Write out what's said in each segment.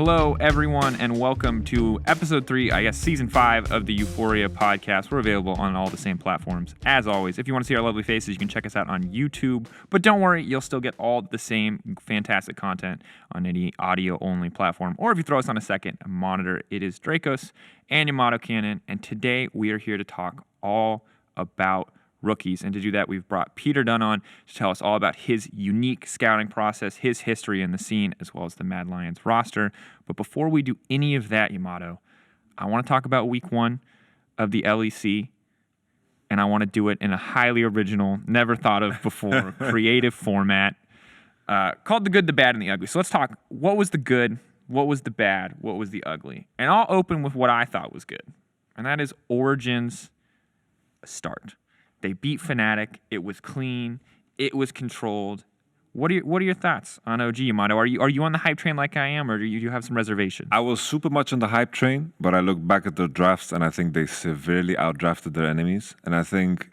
Hello, everyone, and welcome to episode 3, season 5 of the EUphoria podcast. We're available on all the same platforms. As always, if you want to see our lovely faces, you can check us out on YouTube. But don't worry, you'll still get all the same fantastic content on any audio-only platform. Or if you throw us on a second monitor, it is Drakos and Yamatocannon. And today we are here to talk all about rookies. And to do that, we've brought Peter Dun on to tell us all about his unique scouting process, his history in the scene, as well as the Mad Lions roster. But before we do any of that, Yamato, I want to talk about week 1 of the LEC, and I want to do it in a highly original, never thought of before, creative format called the good, the bad, and the ugly. So let's talk, what was the good, what was the bad, what was the ugly? And I'll open with what I thought was good, and that is Origin's start. They beat Fnatic. It was clean. It was controlled. What are your thoughts on OG, Yamato? Are you on the hype train like I am, or do you have some reservations? I was super much on the hype train, but I look back at their drafts and I think they severely outdrafted their enemies. And I think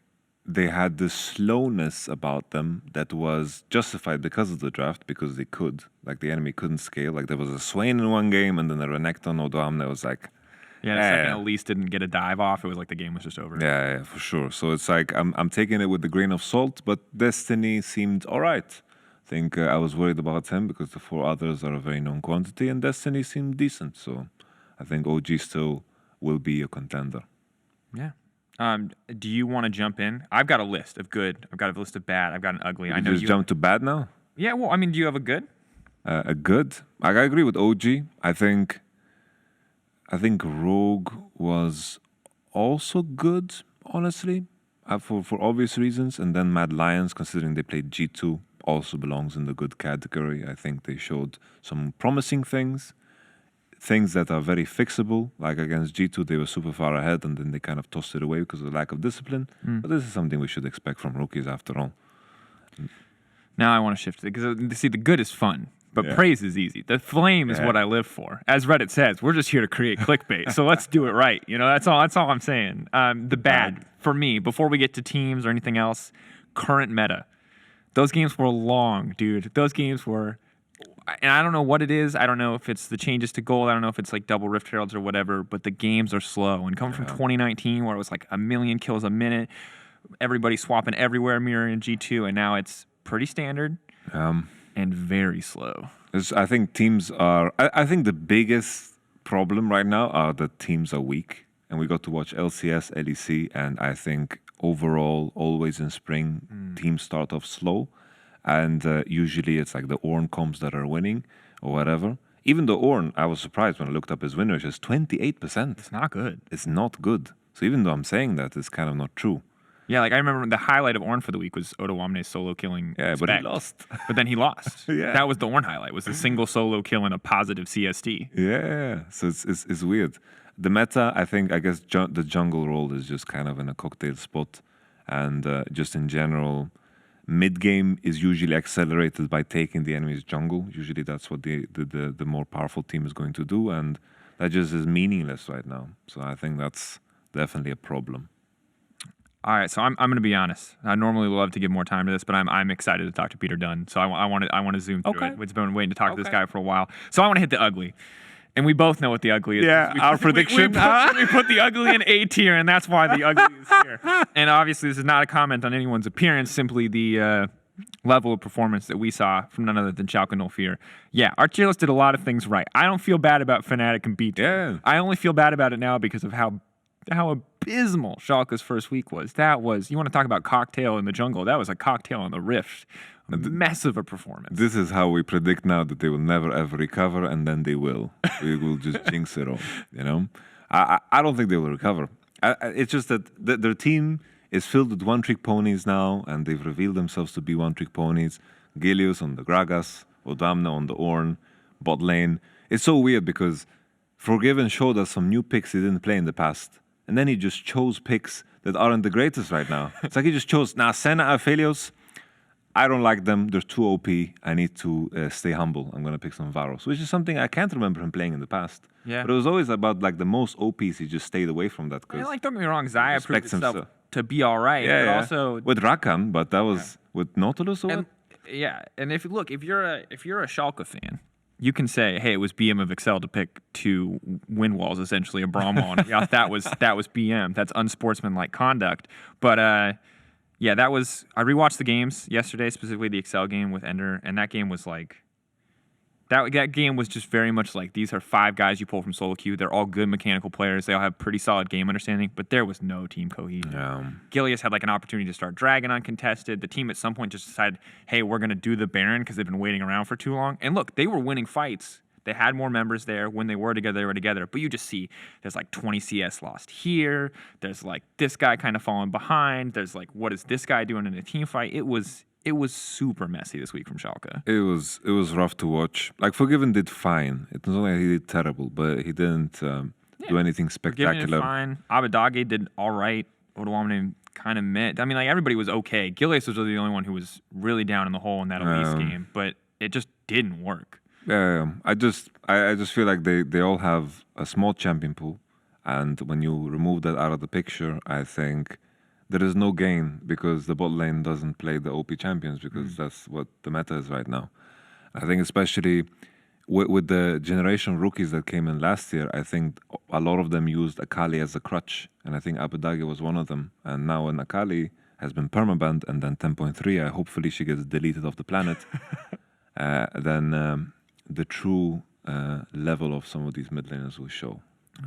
they had this slowness about them that was justified because of the draft, because they could. Like, the enemy couldn't scale. Like, there was a Swain in one game and then a Renekton Odam that was like... Yeah, the second Elise didn't get a dive off, it was like the game was just over. Yeah, for sure. So it's like I'm taking it with a grain of salt, but Destiny seemed all right. I think I was worried about him because the 4 others are a very known quantity, and Destiny seemed decent. So I think OG still will be a contender. Yeah. Do you want to jump in? I've got a list of good. I've got a list of bad. I've got an ugly. I know you jump to bad now? Yeah, well, I mean, do you have a good? A good? I agree with OG. I think Rogue was also good, honestly, for obvious reasons. And then Mad Lions, considering they played G2, also belongs in the good category. I think they showed some promising things that are very fixable. Like against G2, they were super far ahead, and then they kind of tossed it away because of the lack of discipline. But this is something we should expect from rookies after all. Now I want to shift it, because, see, the good is fun. But praise is easy. The flame is what I live for. As Reddit says, we're just here to create clickbait. So let's do it right. You know, that's all I'm saying. The bad, for me, before we get to teams or anything else, current meta. Those games were long, dude. Those games were... And I don't know what it is. I don't know if it's the changes to gold. I don't know if it's like double Rift Heralds or whatever. But the games are slow. And coming from 2019, where it was like 1 million kills a minute, everybody swapping everywhere, mirroring G2, and now it's pretty standard. And very slow. I think teams are... I think the biggest problem right now are that teams are weak. And we got to watch LCS, LEC, and I think overall, always in spring, teams start off slow. And usually it's like the Ornn comps that are winning or whatever. Even the Ornn, I was surprised when I looked up his win rate, is 28%. It's not good. It's not good. So even though I'm saying that, it's kind of not true. Yeah, like I remember the highlight of Ornn for the week was Odawamne solo killing. Yeah, but he lost. But then he lost. Yeah. That was the Ornn highlight, was a single solo kill in a positive CST. Yeah, so it's weird. The meta, I guess the jungle role is just kind of in a cocktail spot. And just in general, mid-game is usually accelerated by taking the enemy's jungle. Usually that's what the more powerful team is going to do. And that just is meaningless right now. So I think that's definitely a problem. All right, so I'm going to be honest. I normally love to give more time to this, but I'm excited to talk to Peter Dun. So I want to zoom through it. It's been waiting to talk to this guy for a while. So I want to hit the ugly. And we both know what the ugly is. Yeah, our prediction. We put the ugly in A tier, and that's why the ugly is here. And obviously, this is not a comment on anyone's appearance, simply the level of performance that we saw from none other than Schalke 04. Yeah, our tier list did a lot of things right. I don't feel bad about Fnatic and B2. Yeah. I only feel bad about it now because of how abysmal Schalke's first week was. That was, you want to talk about cocktail in the jungle, that was a cocktail on the Rift. A mess of a performance. This is how we predict now that they will never ever recover, and then they will. We will just jinx it all, you know? I don't think they will recover. It's just that their team is filled with one-trick ponies now, and they've revealed themselves to be one-trick ponies. Gilius on the Gragas, Odamna on the Ornn, bot lane. It's so weird because Forgiven showed us some new picks he didn't play in the past. And then he just chose picks that aren't the greatest right now. It's like he just chose, Senna, Aphelios, I don't like them. They're too OP. I need to stay humble. I'm going to pick some Varos, which is something I can't remember him playing in the past. Yeah. But it was always about like the most OPs. He just stayed away from that. Yeah, like, don't get me wrong, Xayah proved itself to be all right. Yeah, but yeah. also with Rakan, but that was with Nautilus or and, what? Yeah, and if you're a Schalke fan, you can say, hey, it was BM of Excel to pick 2 wind walls, essentially a Braum wall. And yeah, that was BM. That's unsportsmanlike conduct. But yeah, that was. I rewatched the games yesterday, specifically the Excel game with Ender, and that game was like. That game was just very much like these are 5 guys you pull from solo queue. They're all good mechanical players. They all have pretty solid game understanding, but there was no team cohesion. Yeah. Gilius had like an opportunity to start Dragon uncontested. The team at some point just decided, hey, we're going to do the Baron because they've been waiting around for too long. And look, they were winning fights. They had more members there. When they were together, they were together. But you just see there's like 20 CS lost here. There's like this guy kind of falling behind. There's like, what is this guy doing in a team fight? It was super messy this week from Schalke. It was rough to watch. Like Forgiven did fine. It was only he did terrible, but he didn't do anything spectacular. Fine. Abadage did all right. Odoamne kind of meant. I mean, like everybody was okay. Gilius was really the only one who was really down in the hole in that Elise game, but it just didn't work. Yeah, I just feel like they all have a small champion pool, and when you remove that out of the picture, I think there is no gain because the bot lane doesn't play the OP champions because that's what the meta is right now. I think especially with the generation rookies that came in last year, I think a lot of them used Akali as a crutch, and I think Abadage was one of them. And now when Akali has been permabanned and then 10.3, hopefully she gets deleted off the planet, then the true level of some of these mid laners will show.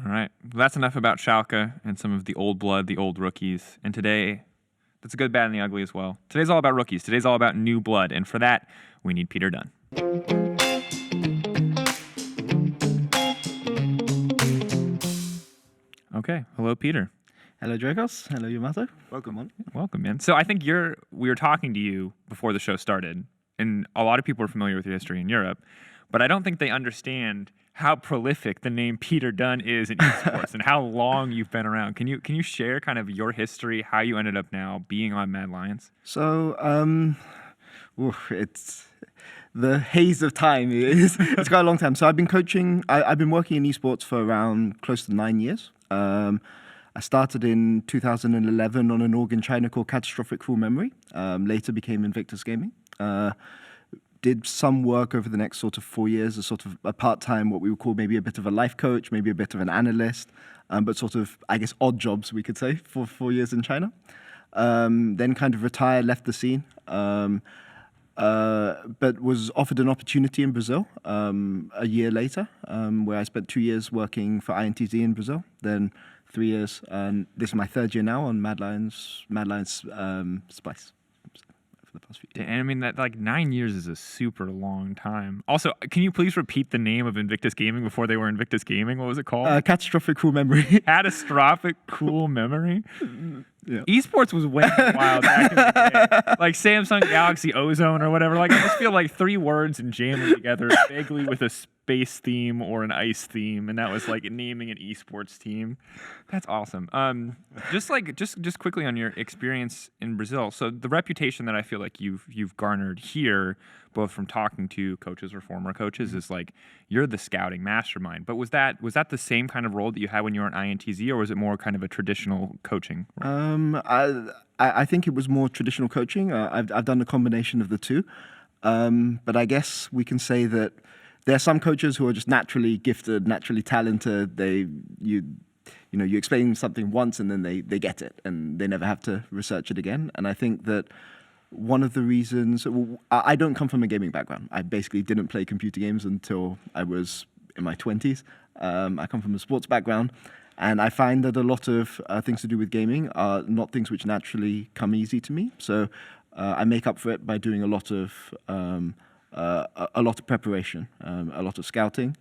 All right. Well, that's enough about Schalke and some of the old blood, the old rookies. And today, that's the good, bad, and the ugly as well. Today's all about rookies. Today's all about new blood. And for that, we need Peter Dun. Okay. Hello, Peter. Hello, Drakos. Hello, Yamato. Welcome on. Welcome, man. So I think we were talking to you before the show started, and a lot of people are familiar with your history in Europe, but I don't think they understand how prolific the name Peter Dun is in esports and how long you've been around. Can you share kind of your history, how you ended up now being on Mad Lions? So, it's the haze of time. It's quite a long time. So I've been coaching. I've been working in esports for around close to 9 years. I started in 2011 on an org in China called Catastrophic Cruel Memory. Later became Invictus Gaming. Did some work over the next sort of 4 years as sort of a part-time, what we would call maybe a bit of a life coach, maybe a bit of an analyst, but sort of, I guess, odd jobs, we could say, for 4 years in China. Then kind of retired, left the scene, but was offered an opportunity in Brazil a year later, where I spent 2 years working for INTZ in Brazil, then 3 years, and this is my 3rd year now on Mad Lions Spice. The past few years. And I mean, that like 9 years is a super long time. Also, can you please repeat the name of Invictus Gaming before they were Invictus Gaming? What was it called? Catastrophic Cruel Memory. Catastrophic Cruel Memory? Yeah. Esports was way wild back in the day. Like Samsung Galaxy Ozone or whatever. Like I just feel like 3 words and jamming together vaguely with a space theme or an ice theme, and that was like naming an esports team. That's awesome. Just quickly on your experience in Brazil. So the reputation that I feel like you've garnered here, both from talking to coaches or former coaches, is like you're the scouting mastermind. But was that the same kind of role that you had when you were at INTZ, or was it more kind of a traditional coaching role? I think it was more traditional coaching. I've done a combination of the two, but I guess we can say that there are some coaches who are just naturally gifted, naturally talented. You explain something once and then they get it and they never have to research it again. And I think that one of the reasons, I don't come from a gaming background. I basically didn't play computer games until I was in my 20s. I come from a sports background, and I find that a lot of things to do with gaming are not things which naturally come easy to me. So I make up for it by doing a lot of preparation, a lot of scouting.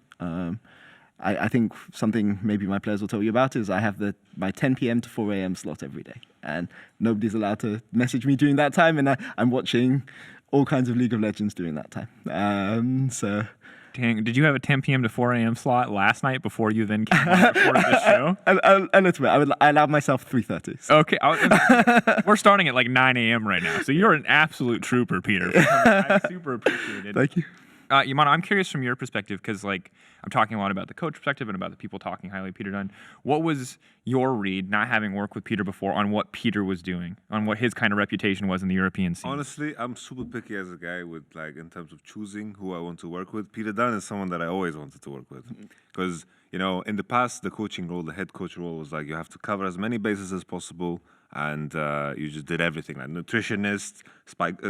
I think something maybe my players will tell you about is I have my 10 p.m. to 4 a.m. slot every day, and nobody's allowed to message me during that time, and I'm watching all kinds of League of Legends during that time. So. Dang, did you have a 10 p.m. to 4 a.m. slot last night before you then came on and recorded this show? A little bit. I allowed myself 3:30. So. Okay. We're starting at like 9 a.m. right now, so you're an absolute trooper, Peter. I super appreciate it. Thank you. Yamano, I'm curious from your perspective, because like I'm talking a lot about the coach perspective and about the people talking highly of Peter Dun. What was your read, not having worked with Peter before, on what Peter was doing, on what his kind of reputation was in the European scene? Honestly, I'm super picky as a guy with in terms of choosing who I want to work with. Peter Dun is someone that I always wanted to work with, because in the past, the coaching role, the head coach role, was like you have to cover as many bases as possible, and you just did everything, like nutritionist,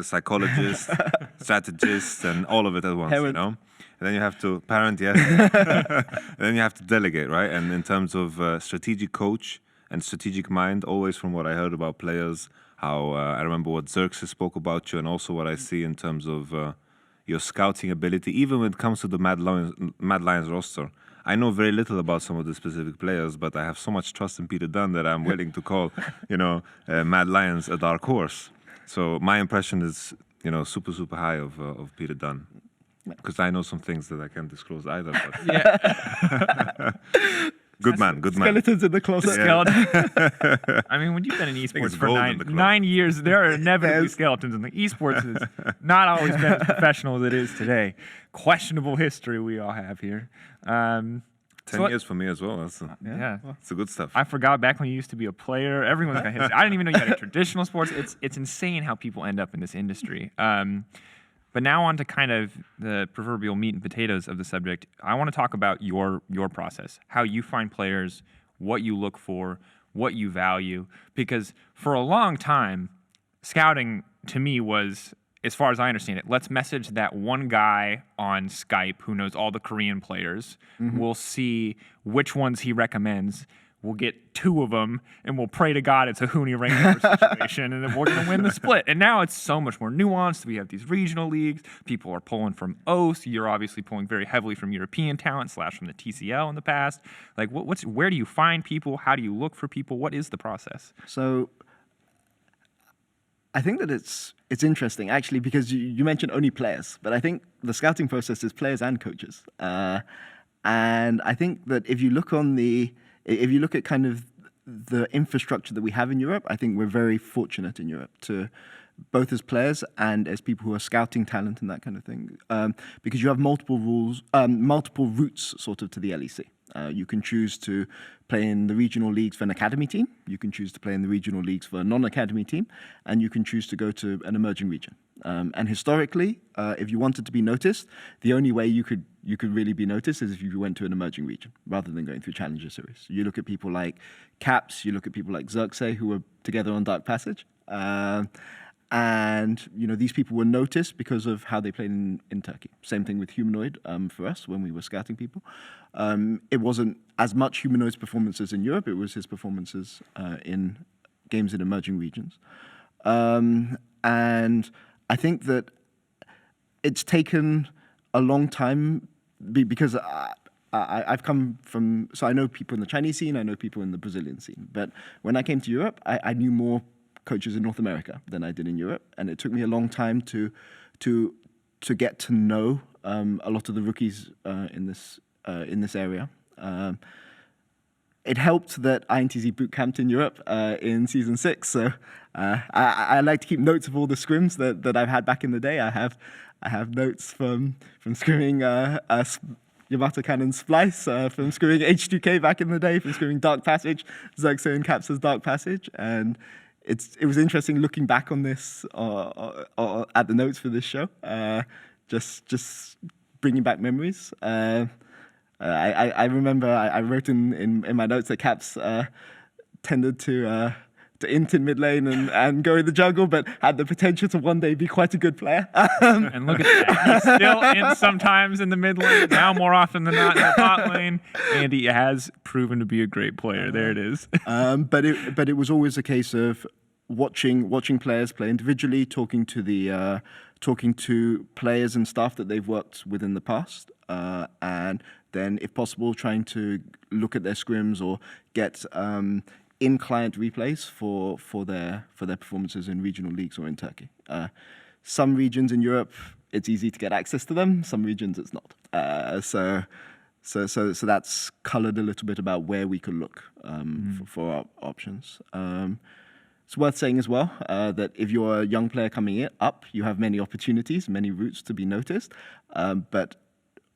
psychologist, strategist, and all of it at once. Parent. And then you have to yes. And then you have to delegate, right? And in terms of strategic coach and strategic mind, always from what I heard about players, how I remember what Xerxes spoke about you, and also what I see in terms of your scouting ability, even when it comes to the Mad Lions roster. I know very little about some of the specific players, but I have so much trust in Peter Dun that I'm willing to call, Mad Lions a dark horse. So my impression is, super, super high of Peter Dun. Because I know some things that I can't disclose either. But Yeah. Good man. Skeletons in the closet. Skeleton. I mean, when you've been in esports for nine years, there are inevitably skeletons in the esports. Has not always been as professional as it is today. Questionable history we all have here. 10 years for me as well. That's it's the good stuff. I forgot back when you used to be a player. Everyone's got history. I didn't even know you had a traditional sports. It's insane how people end up in this industry. But now on to kind of the proverbial meat and potatoes of the subject. I want to talk about your process, how you find players, what you look for, what you value. Because for a long time, scouting to me was, as far as I understand it, let's message that one guy on Skype who knows all the Korean players. Mm-hmm. We'll see which ones he recommends. We'll get 2 of them, and we'll pray to God it's a Huni Rainmaker situation, and then we're going to win the split. And now it's so much more nuanced. We have these regional leagues. People are pulling from OS. You're obviously pulling very heavily from European talent / from the TCL in the past. Like, where do you find people? How do you look for people? What is the process? So I think that it's interesting, actually, because you mentioned only players, but I think the scouting process is players and coaches. And I think that if you look at kind of the infrastructure that we have in Europe, I think we're very fortunate in Europe to both as players and as people who are scouting talent and that kind of thing, because you have multiple routes sort of to the LEC. You can choose to play in the regional leagues for an academy team. You can choose to play in the regional leagues for a non-academy team, and you can choose to go to an emerging region. And historically, if you wanted to be noticed, the only way you could really be noticed is if you went to an emerging region rather than going through Challenger Series. You look at people like Caps, you look at people like Xerxes, who were together on Dark Passage. And these people were noticed because of how they played in Turkey. Same thing with Humanoid for us when we were scouting people. It wasn't as much Humanoid's performances in Europe. It was his performances in games in emerging regions. And I think that it's taken a long time because I've come from, so I know people in the Chinese scene, I know people in the Brazilian scene. But when I came to Europe, I knew more coaches in North America than I did in Europe, and it took me a long time to get to know a lot of the rookies in this area. It helped that INTZ boot camped in Europe in season 6, so I like to keep notes of all the scrims that I've had back in the day. I have notes from scrimming Yamatocannon Splice, from scrimming H2K back in the day, from scrimming Dark Passage, Xerxes and Caps' Dark Passage, and it was interesting looking back on this at the notes for this show, just bringing back memories. I remember I wrote in my notes that Caps tended to int in mid lane and go in the jungle, but had the potential to one day be quite a good player. And look at that. He's still in sometimes in the mid lane, now more often than not in the top lane, and he has proven to be a great player. There it is. But it was always a case of watching players play individually, talking to players and staff that they've worked with in the past, and then, if possible, trying to look at their scrims or get in-client replays for their performances in regional leagues or in Turkey. Some regions in Europe, it's easy to get access to them. Some regions, it's not. So that's colored a little bit about where we could look for our options. It's worth saying as well that if you're a young player coming up, you have many opportunities, many routes to be noticed. But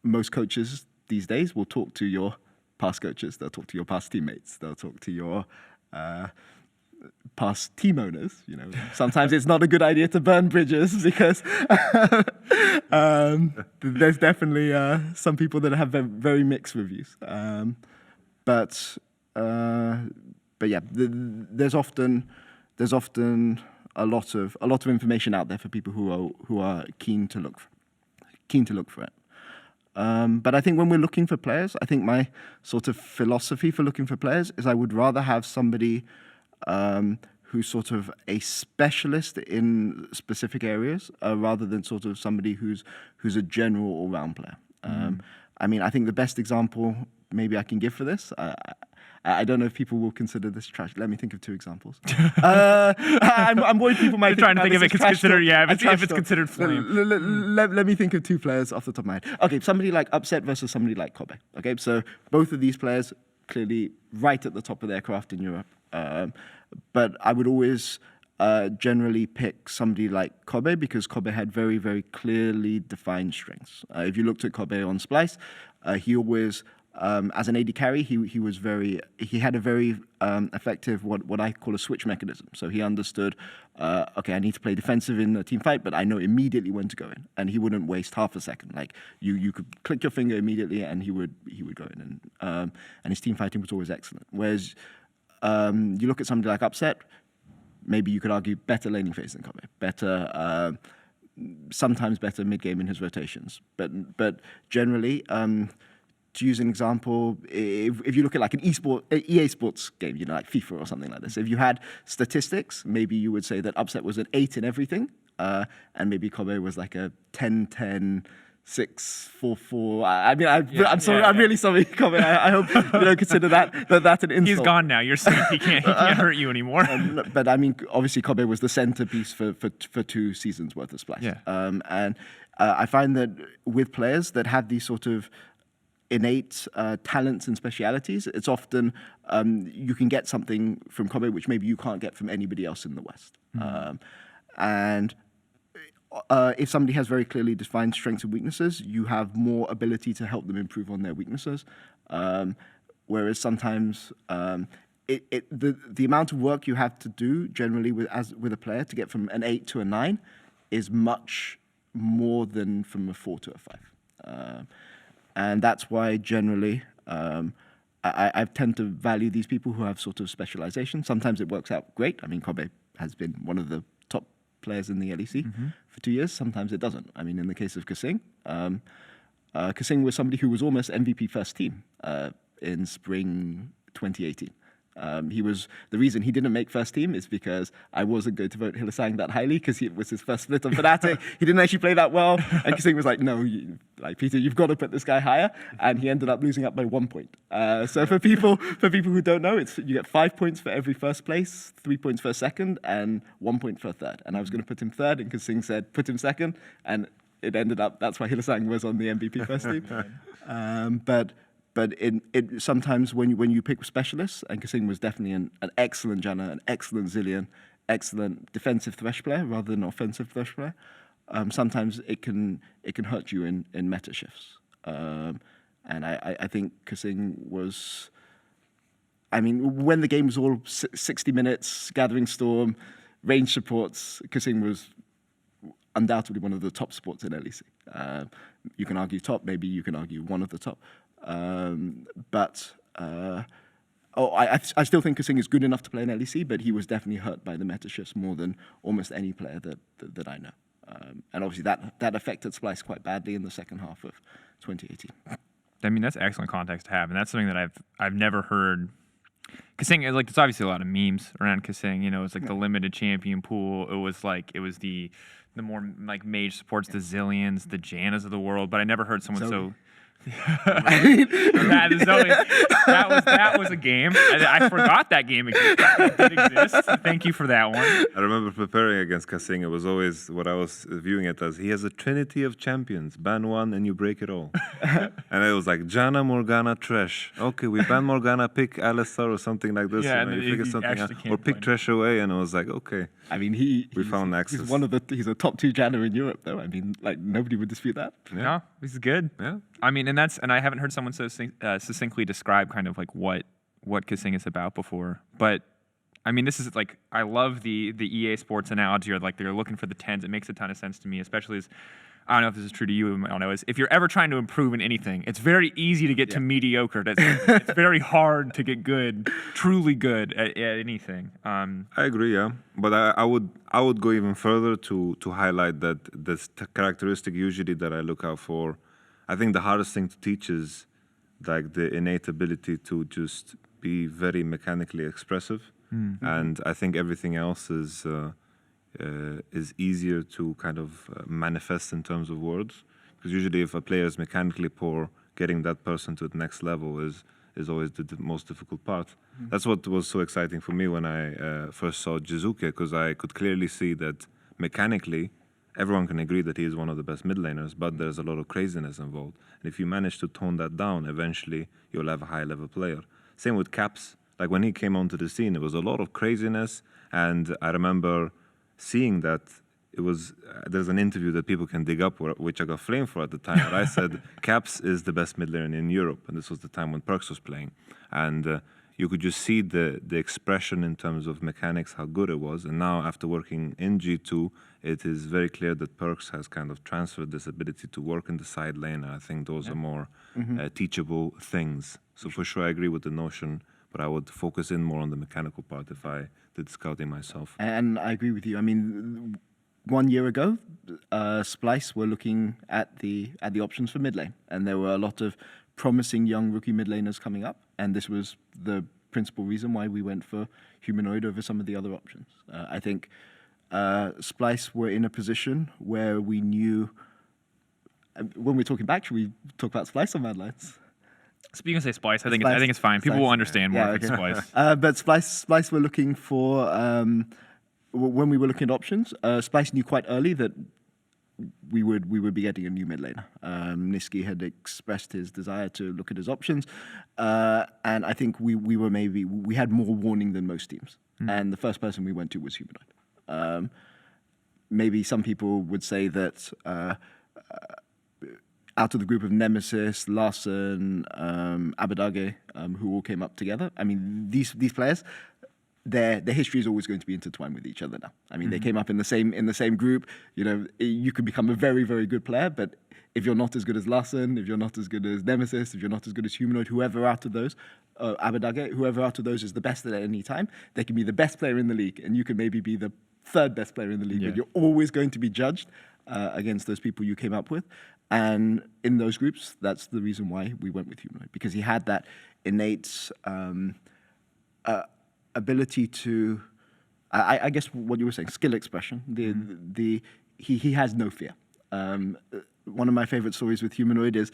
most coaches these days will talk to your past coaches. They'll talk to your past teammates. They'll talk to your past team owners. Sometimes it's not a good idea to burn bridges because there's definitely some people that have very mixed reviews. But yeah, there's often a lot of information out there for people who are keen to look for it. But I think when we're looking for players, I think my sort of philosophy for looking for players is I would rather have somebody who's sort of a specialist in specific areas rather than sort of somebody who's a general all-round player. I mean, I think the best example maybe I can give for this. I don't know if people will consider this trash. Let me think of 2 examples. I'm worried people might. You're trying to think if it's considered, if it's considered flame. Let me think of 2 players off the top of my head. Okay, somebody like Upset versus somebody like Kobe. Okay, so both of these players clearly right at the top of their craft in Europe. But I would always generally pick somebody like Kobe because Kobe had very, very clearly defined strengths. If you looked at Kobe on Splice, he always as an AD carry, he had a very effective what I call a switch mechanism. So he understood, okay, I need to play defensive in a team fight, but I know immediately when to go in, and he wouldn't waste half a second. Like you could click your finger immediately, and he would go in, and his team fighting was always excellent. Whereas you look at somebody like Upset, maybe you could argue better laning phase than Kobe, better. Sometimes better mid game in his rotations, but generally. To use an example, if you look at like an EA Sports game, like FIFA or something like this, if you had statistics, maybe you would say that Upset was an 8 in everything, and maybe Kobe was like a 10-10, 6-4-4. I mean, I'm sorry, I'm really sorry, Kobe. I hope you don't consider that an insult. He's gone now. You're saying he can't hurt you anymore. But I mean, obviously, Kobe was the centerpiece for 2 seasons worth of Splash. Yeah. And I find that with players that have these sort of innate talents and specialities, it's often you can get something from Kobe which maybe you can't get from anybody else in the West. And if somebody has very clearly defined strengths and weaknesses, you have more ability to help them improve on their weaknesses. Whereas sometimes the amount of work you have to do generally with a player to get from an 8 to a 9 is much more than from a 4 to a 5. And that's why generally I tend to value these people who have sort of specialization. Sometimes it works out great. I mean, Kobe has been one of the top players in the LEC for 2 years. Sometimes it doesn't. I mean, in the case of Kasing, Kasing was somebody who was almost MVP first team in spring 2018. The reason he didn't make first team is because I wasn't going to vote Hilesang that highly because it was his first split on Fnatic. He didn't actually play that well, and Kasing was like, "No, Peter, you've got to put this guy higher," and he ended up losing up by 1 point. So for people who don't know, you get 5 points for every first place, 3 points for second, and 1 point for third. And I was going to put him third, and Kasing said put him second, and it ended up that's why Hilesang was on the MVP first team. But it sometimes when you pick specialists, and Kasing was definitely an excellent Janna, an excellent Zillion, excellent defensive Thresh player rather than offensive Thresh player. Sometimes it can hurt you in meta shifts. And I think Kasing was. I mean, when the game was all 60 minutes, Gathering Storm, range supports, Kasing was undoubtedly one of the top supports in LEC. You can argue top, maybe you can argue one of the top. I still think Kasing is good enough to play in LEC, but he was definitely hurt by the meta shifts more than almost any player that I know. And obviously that affected Splice quite badly in the second half of 2018. I mean, that's excellent context to have, and that's something that I've never heard. Kasing, like, there's obviously a lot of memes around Kasing. It's like the limited champion pool. It was the more like mage supports, the Zillions, the Jannas of the world. But I never heard someone That was a game. I forgot that game did exist. Thank you for that one. I remember preparing against Kassing. It was always what I was viewing it as. He has a trinity of champions. Ban one and you break it all. And it was like Jana, Morgana, Trash. Okay, we ban Morgana, pick Alistar or something like this. Yeah, and and you figure something out. Or pick play. Trash away. And it was like, okay. I mean, We found access. He's a top 2 Janna in Europe, though. I mean, like, nobody would dispute that. Yeah. No, he's good. Yeah. I mean, and I haven't heard someone so succinctly describe kind of like what Kassing is about before. But I mean, this is like, I love the EA Sports analogy, or like they're looking for the 10s. It makes a ton of sense to me, especially as, I don't know if this is true to you, I don't know, is if you're ever trying to improve in anything, it's very easy to get to mediocre. It's very hard to get good, truly good at anything. I agree, yeah. But I would go even further to highlight that this characteristic usually that I look out for. I think the hardest thing to teach is like the innate ability to just be very mechanically expressive. Mm-hmm. And I think everything else is easier to kind of manifest in terms of words. Because usually if a player is mechanically poor, getting that person to the next level is always the most difficult part. Mm-hmm. That's what was so exciting for me when I first saw Jizuke, because I could clearly see that mechanically, everyone can agree that he is one of the best mid laners, but there's a lot of craziness involved. And if you manage to tone that down, eventually you'll have a high-level player. Same with Caps. Like when he came onto the scene, it was a lot of craziness, and I remember seeing that it was, there's an interview that people can dig up, which I got flamed for at the time, but I said, Caps is the best mid laner in Europe, and this was the time when Perks was playing. And you could just see the expression in terms of mechanics, how good it was. And now, after working in G2, it is very clear that Perks has kind of transferred this ability to work in the side lane. And I think those are more teachable things. So for sure, I agree with the notion, but I would focus in more on the mechanical part if I did scouting myself. And I agree with you. I mean, 1 year ago, Splice were looking at the options for mid lane, and there were a lot of promising young rookie mid laners coming up, and this was the principal reason why we went for Humanoid over some of the other options. I think Splice were in a position where we knew, when we're talking back, should we talk about Splice or Mad Lions? Speaking of say Splice, I think it's fine. People will understand more if it's Splice. But Splice were looking for, when we were looking at options, Splice knew quite early that we would be getting a new mid laner. Niski had expressed his desire to look at his options, and I think we had more warning than most teams. And the first person we went to was Humanoid. Maybe some people would say that out of the group of Nemesis, Larson, Abadage, who all came up together, I mean, these players, their history is always going to be intertwined with each other now. I mean, they came up in the same group. You know, you could become a very, very good player, but if you're not as good as Larson, if you're not as good as Nemesis, if you're not as good as Humanoid, whoever out of those, Abadage, whoever out of those is the best at any time, they can be the best player in the league, and you can maybe be the third best player in the league, but you're always going to be judged against those people you came up with. And in those groups, that's the reason why we went with Humanoid, because he had that innate ability to, I guess what you were saying, skill expression. He has no fear. One of my favorite stories with Humanoid is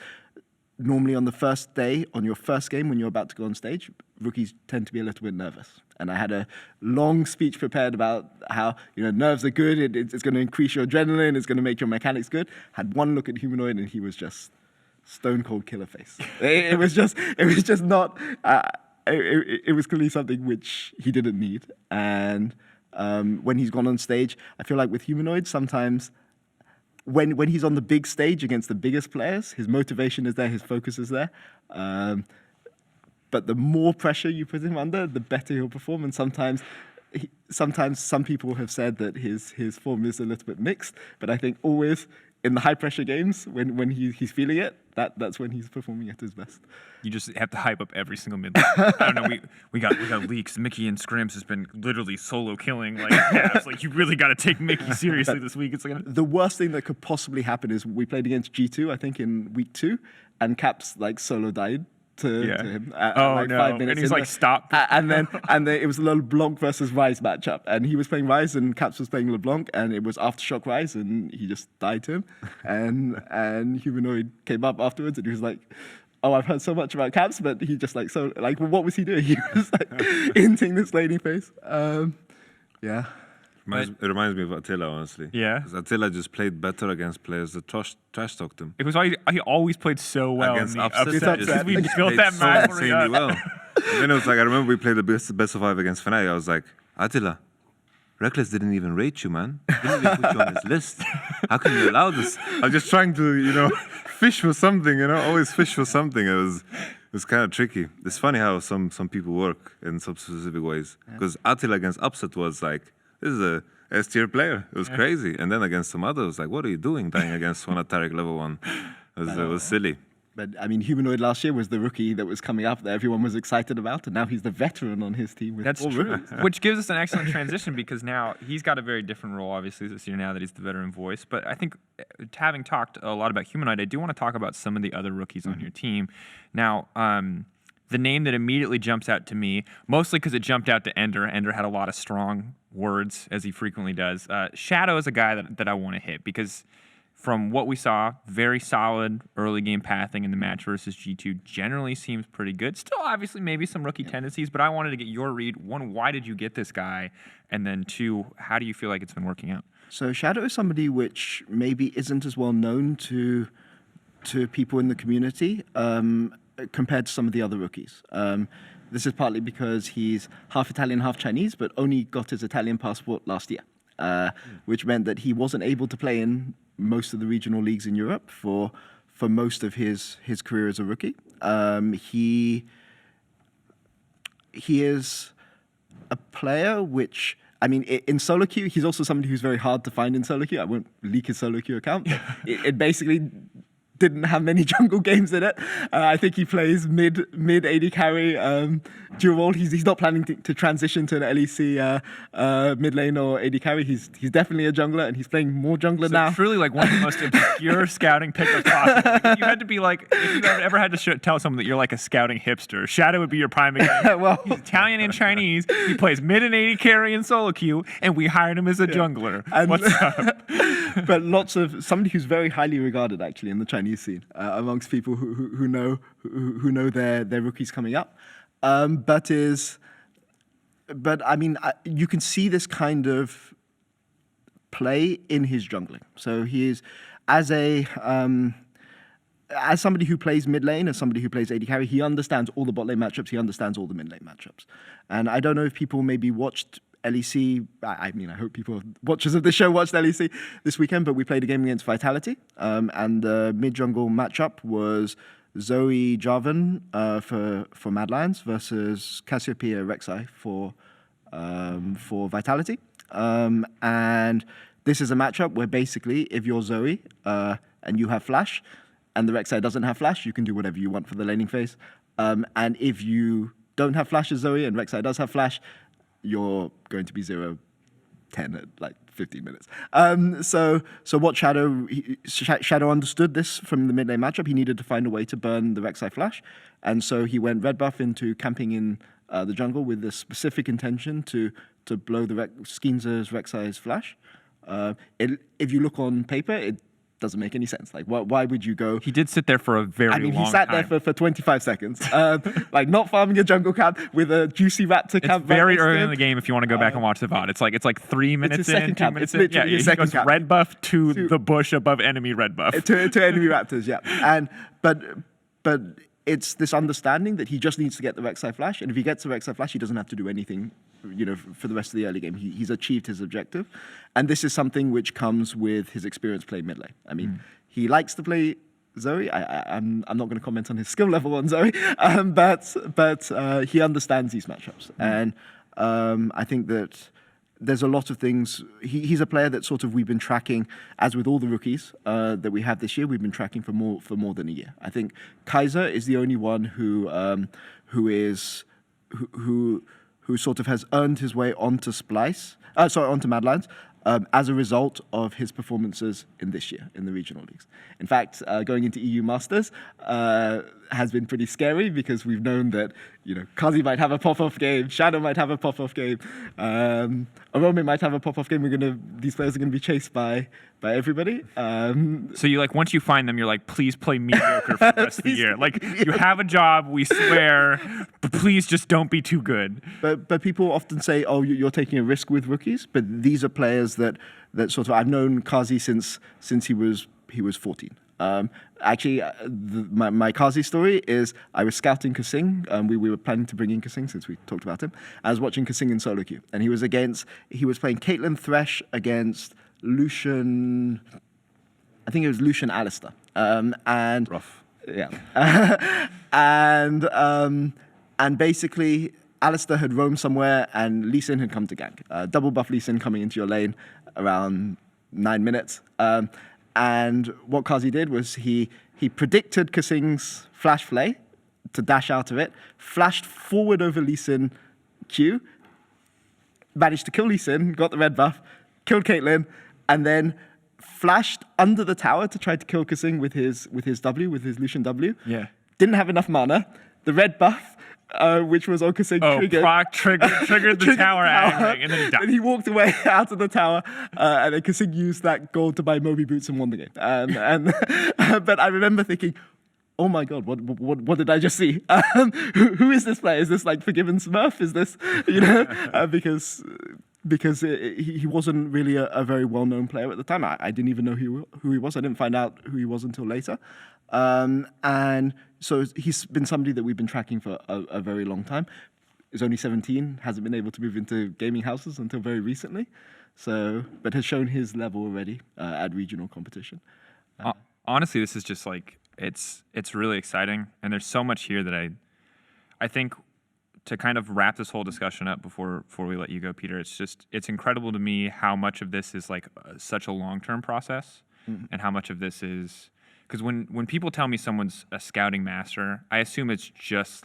normally on the first day, on your first game, when you're about to go on stage, rookies tend to be a little bit nervous. And I had a long speech prepared about how, nerves are good, it's going to increase your adrenaline, it's going to make your mechanics good. Had one look at Humanoid and he was just stone cold killer face. It was just not, it was clearly something which he didn't need. And when he's gone on stage, I feel like with Humanoid, sometimes when he's on the big stage against the biggest players, his motivation is there, his focus is there. But the more pressure you put him under, the better he'll perform. And sometimes some people have said that his form is a little bit mixed. But I think always in the high pressure games, when he's feeling it, that's when he's performing at his best. You just have to hype up every single mid lane. I don't know. We got leaks. Mickey and Scrims has been literally solo killing halves. Like, you really got to take Mickey seriously this week. It's like the worst thing that could possibly happen is we played against G2, I think in week 2, and Caps solo died to Yeah. him. Oh, no. 5 minutes And he's in like, stop. And then it was a LeBlanc versus Rise matchup, and he was playing Rise, and Caps was playing LeBlanc, and it was Aftershock Rise, and he just died to him, and Humanoid came up afterwards, and he was like, "Oh, I've heard so much about Caps," but he just like well, what was he doing? He was like hinting this lady face. Yeah. It reminds me of Attila, honestly. Yeah. 'Cause Attila just played better against players that trash talked him. It was why he always played so well Against in the upsets, upset. he Because we just built played that so rivalry insanely up. well. And then it was like, I remember we played the best of 5 against Fnatic. I was like, Attila, Reckless didn't even rate you, man. He didn't even put you on his list. How can you allow this? I'm just trying to, fish for something, always fish for something. It was kind of tricky. It's funny how some people work in some specific ways. Because Attila against Upset was like, this is a S-tier player. It was crazy. And then against some others, like, what are you doing dying against one Ataric level 1? It was silly. But I mean, Humanoid last year was the rookie that was coming up that everyone was excited about, and now he's the veteran on his team with That's 4 true. rookies. Which gives us an excellent transition because now he's got a very different role, obviously, this year now that he's the veteran voice. But I think having talked a lot about Humanoid, I do want to talk about some of the other rookies on your team. Now, the name that immediately jumps out to me, mostly because it jumped out to Ender. Ender had a lot of strong words, as he frequently does. Shadow is a guy that I want to hit because from what we saw, very solid early game pathing in the match versus G2. Generally seems pretty good. Still, obviously, maybe some rookie tendencies, but I wanted to get your read. 1, why did you get this guy? And then 2, how do you feel like it's been working out? So Shadow is somebody which maybe isn't as well known to people in the community compared to some of the other rookies. This is partly because he's half Italian, half Chinese, but only got his Italian passport last year, which meant that he wasn't able to play in most of the regional leagues in Europe for most of his career as a rookie. He is a player which, I mean, in solo queue, he's also somebody who's very hard to find in solo queue. I won't leak his solo queue account. It basically didn't have many jungle games in it. I think he plays mid AD carry dual role. He's not planning to transition to an LEC mid lane or AD carry. He's definitely a jungler, and he's playing more jungler now. Truly like one of the most obscure scouting pickups possible. Like, if you had to be like, if you ever had to tell someone that you're like a scouting hipster, Shadow would be your prime example. Well, he's Italian and Chinese. He plays mid and AD carry in solo queue, and we hired him as a jungler. And- What's up? but lots of somebody who's very highly regarded actually in the Chinese scene amongst people who know their rookies coming up, but I mean you can see this kind of play in his jungling. So he is as somebody who plays mid lane, as somebody who plays AD carry, he understands all the bot lane matchups. He understands all the mid lane matchups. And I don't know if people maybe watched LEC. I mean, I hope people, watchers of the show, watched LEC this weekend, but we played a game against Vitality, and the mid-jungle matchup was Zoe Jarvan for Mad Lions versus Cassiopeia Rek'Sai for Vitality. And this is a matchup where basically, if you're Zoe and you have flash, and the Rek'Sai doesn't have flash, you can do whatever you want for the laning phase. And if you don't have flash as Zoe and Rek'Sai does have flash, you're going to be 0-10 at like 15 minutes. So what Shadow understood this from the mid lane matchup. He needed to find a way to burn the Rek'Sai flash, and so he went red buff into camping in the jungle with the specific intention to blow the Skeenzer's Rek'Sai's flash. If you look on paper, it doesn't make any sense. Like, why would you go? He did sit there for a very long time. He sat there for 25 seconds, like not farming a jungle camp with a juicy raptor camp. It's very early in the game if you want to go back and watch the VOD. It's like 3 minutes in, 2 camp. minutes It's in. Yeah, literally he second goes camp. red buff to the bush above enemy red buff. to enemy raptors, yeah. And but it's this understanding that he just needs to get the Rek'Sai flash, and if he gets the Rek'Sai flash, he doesn't have to do anything, for the rest of the early game. He's achieved his objective, and this is something which comes with his experience playing mid lane. I mean, he likes to play Zoe. I'm not going to comment on his skill level on Zoe, but he understands these matchups, and I think that there's a lot of things. He's a player that sort of we've been tracking, as with all the rookies that we have this year. We've been tracking for more than a year. I think Kaiser is the only one who sort of has earned his way onto onto Mad Lions. as a result of his performances in this year in the regional leagues. In fact, going into EU Masters has been pretty scary because we've known that, Kazi might have a pop-off game, Shadow might have a pop-off game, Arome might have a pop-off game. These players are going to be chased by everybody. So once you find them, you're like, please play mediocre for the rest of the year. Like, you have a job, we swear, but please just don't be too good. But people often say, oh, you're taking a risk with rookies. But these are players that sort of, I've known Kazi since he was 14. Actually, my Kazi story is I was scouting Kasing. We were planning to bring in Kasing since we talked about him. I was watching Kasing in solo queue, and he was playing Caitlyn Thresh against Lucian. I think it was Lucian Alistair. And Rough. Yeah. And basically, Alistair had roamed somewhere, and Lee Sin had come to gank. Double buff Lee Sin coming into your lane around 9 minutes. And what Kazi did was he predicted Kasing's flash flay to dash out of it, flashed forward over Lee Sin Q, managed to kill Lee Sin, got the red buff, killed Caitlyn, and then flashed under the tower to try to kill Kasing with his Lucian W. Yeah. Didn't have enough mana. The red buff, which was on Kasing, triggered the tower angering, and then he died. And he walked away out of the tower, and then Kasing used that gold to buy Moby boots and won the game. But I remember thinking, oh my God, what did I just see? Who is this player? Is this like Forgiven Smurf? Is this, because he wasn't really a very well-known player at the time. I didn't even know who he was. I didn't find out who he was until later. And so he's been somebody that we've been tracking for a very long time. He's only 17, hasn't been able to move into gaming houses until very recently. But has shown his level already at regional competition. Honestly, this is just it's really exciting, and there's so much here that I think to kind of wrap this whole discussion up before we let you go, Peter, it's incredible to me how much of this is such a long-term process, and how much of this is, because when people tell me someone's a scouting master, I assume it's just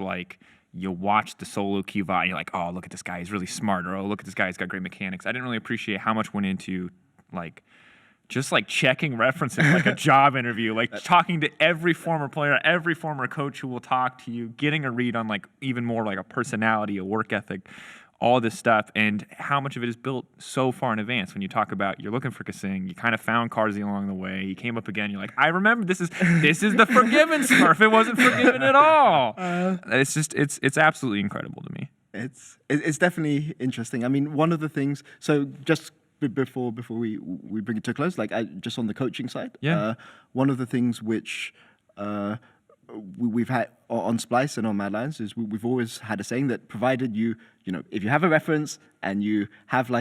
you watch the solo queue VOD and you're like, oh, look at this guy, he's really smart, or oh, look at this guy, he's got great mechanics. I didn't really appreciate how much went into just checking references, a job interview, talking to every former player, every former coach who will talk to you, getting a read on even more a personality, a work ethic, all this stuff, and how much of it is built so far in advance. When you talk about you're looking for Kasing, you kind of found Karzi along the way, he came up again, you're like, I remember this is the Forgiven Smurf. It wasn't Forgiven at all. It's absolutely incredible to me. It's definitely interesting. I mean, one of the things, so just before we bring it to a close, just on the coaching side, one of the things which we've had on Splice and on Mad Lions is we've always had a saying that provided if you have a reference and you have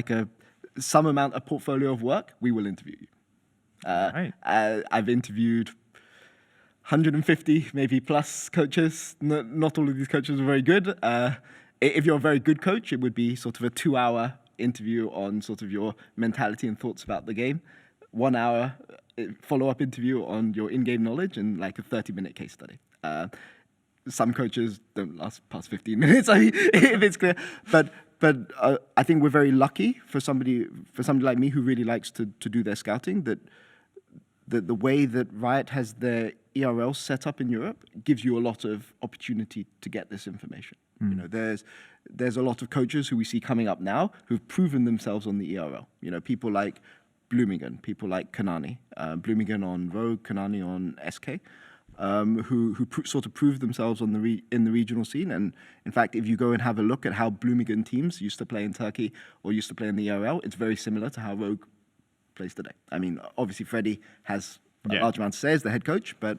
some amount of portfolio of work, we will interview you. Right. I've interviewed 150 maybe plus coaches. Not all of these coaches are very good. If you're a very good coach, it would be sort of a 2-hour interview on sort of your mentality and thoughts about the game, 1 hour follow-up interview on your in-game knowledge, and a 30-minute case study. Some coaches don't last past 15 minutes, if it's clear. But I think we're very lucky for somebody like me who really likes to do their scouting, that the way that Riot has their ERL set up in Europe gives you a lot of opportunity to get this information. There's a lot of coaches who we see coming up now who've proven themselves on the ERL. People like Bloomingen, people like Kanani, Bloomingen on Rogue, Kanani on SK, who sort of proved themselves in the regional scene. And in fact, if you go and have a look at how Bloomingen teams used to play in Turkey or used to play in the ERL, it's very similar to how Rogue plays today. I mean, obviously Freddie has a large amount to say as the head coach, but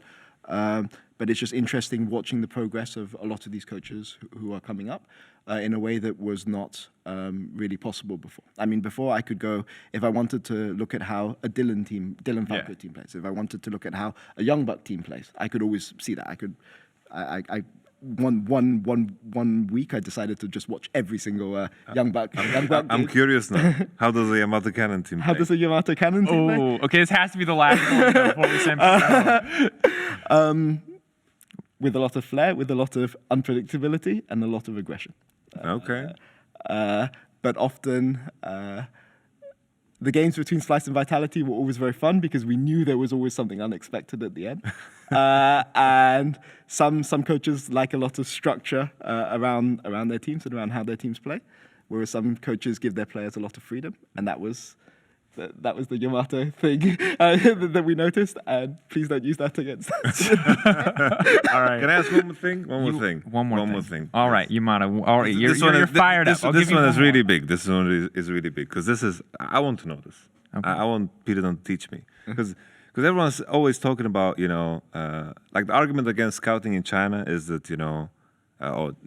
it's just interesting watching the progress of a lot of these coaches who are coming up in a way that was not really possible before. I mean, before I could go, if I wanted to look at how a Dylan Falco team plays, if I wanted to look at how a Young Buck team plays, I could always see that. One week I decided to just watch every single Young Buck. I'm curious now. How does a Yamatocannon team play? How does a Yamatocannon team play? Oh, okay, this has to be the last one before we send people. With a lot of flair, with a lot of unpredictability, and a lot of aggression. Okay. But often, the games between Slice and Vitality were always very fun because we knew there was always something unexpected at the end. And some coaches like a lot of structure around their teams and around how their teams play, whereas some coaches give their players a lot of freedom, and that was the Yamato thing that we noticed, and please don't use that against us. All right. Can I ask one more thing? One more thing. All right, Yamato. All right, you're fired up. This one is really big. This one is really big because I want to know this. Okay. I want Peter Dun to teach me because everyone's always talking about like the argument against scouting in China is that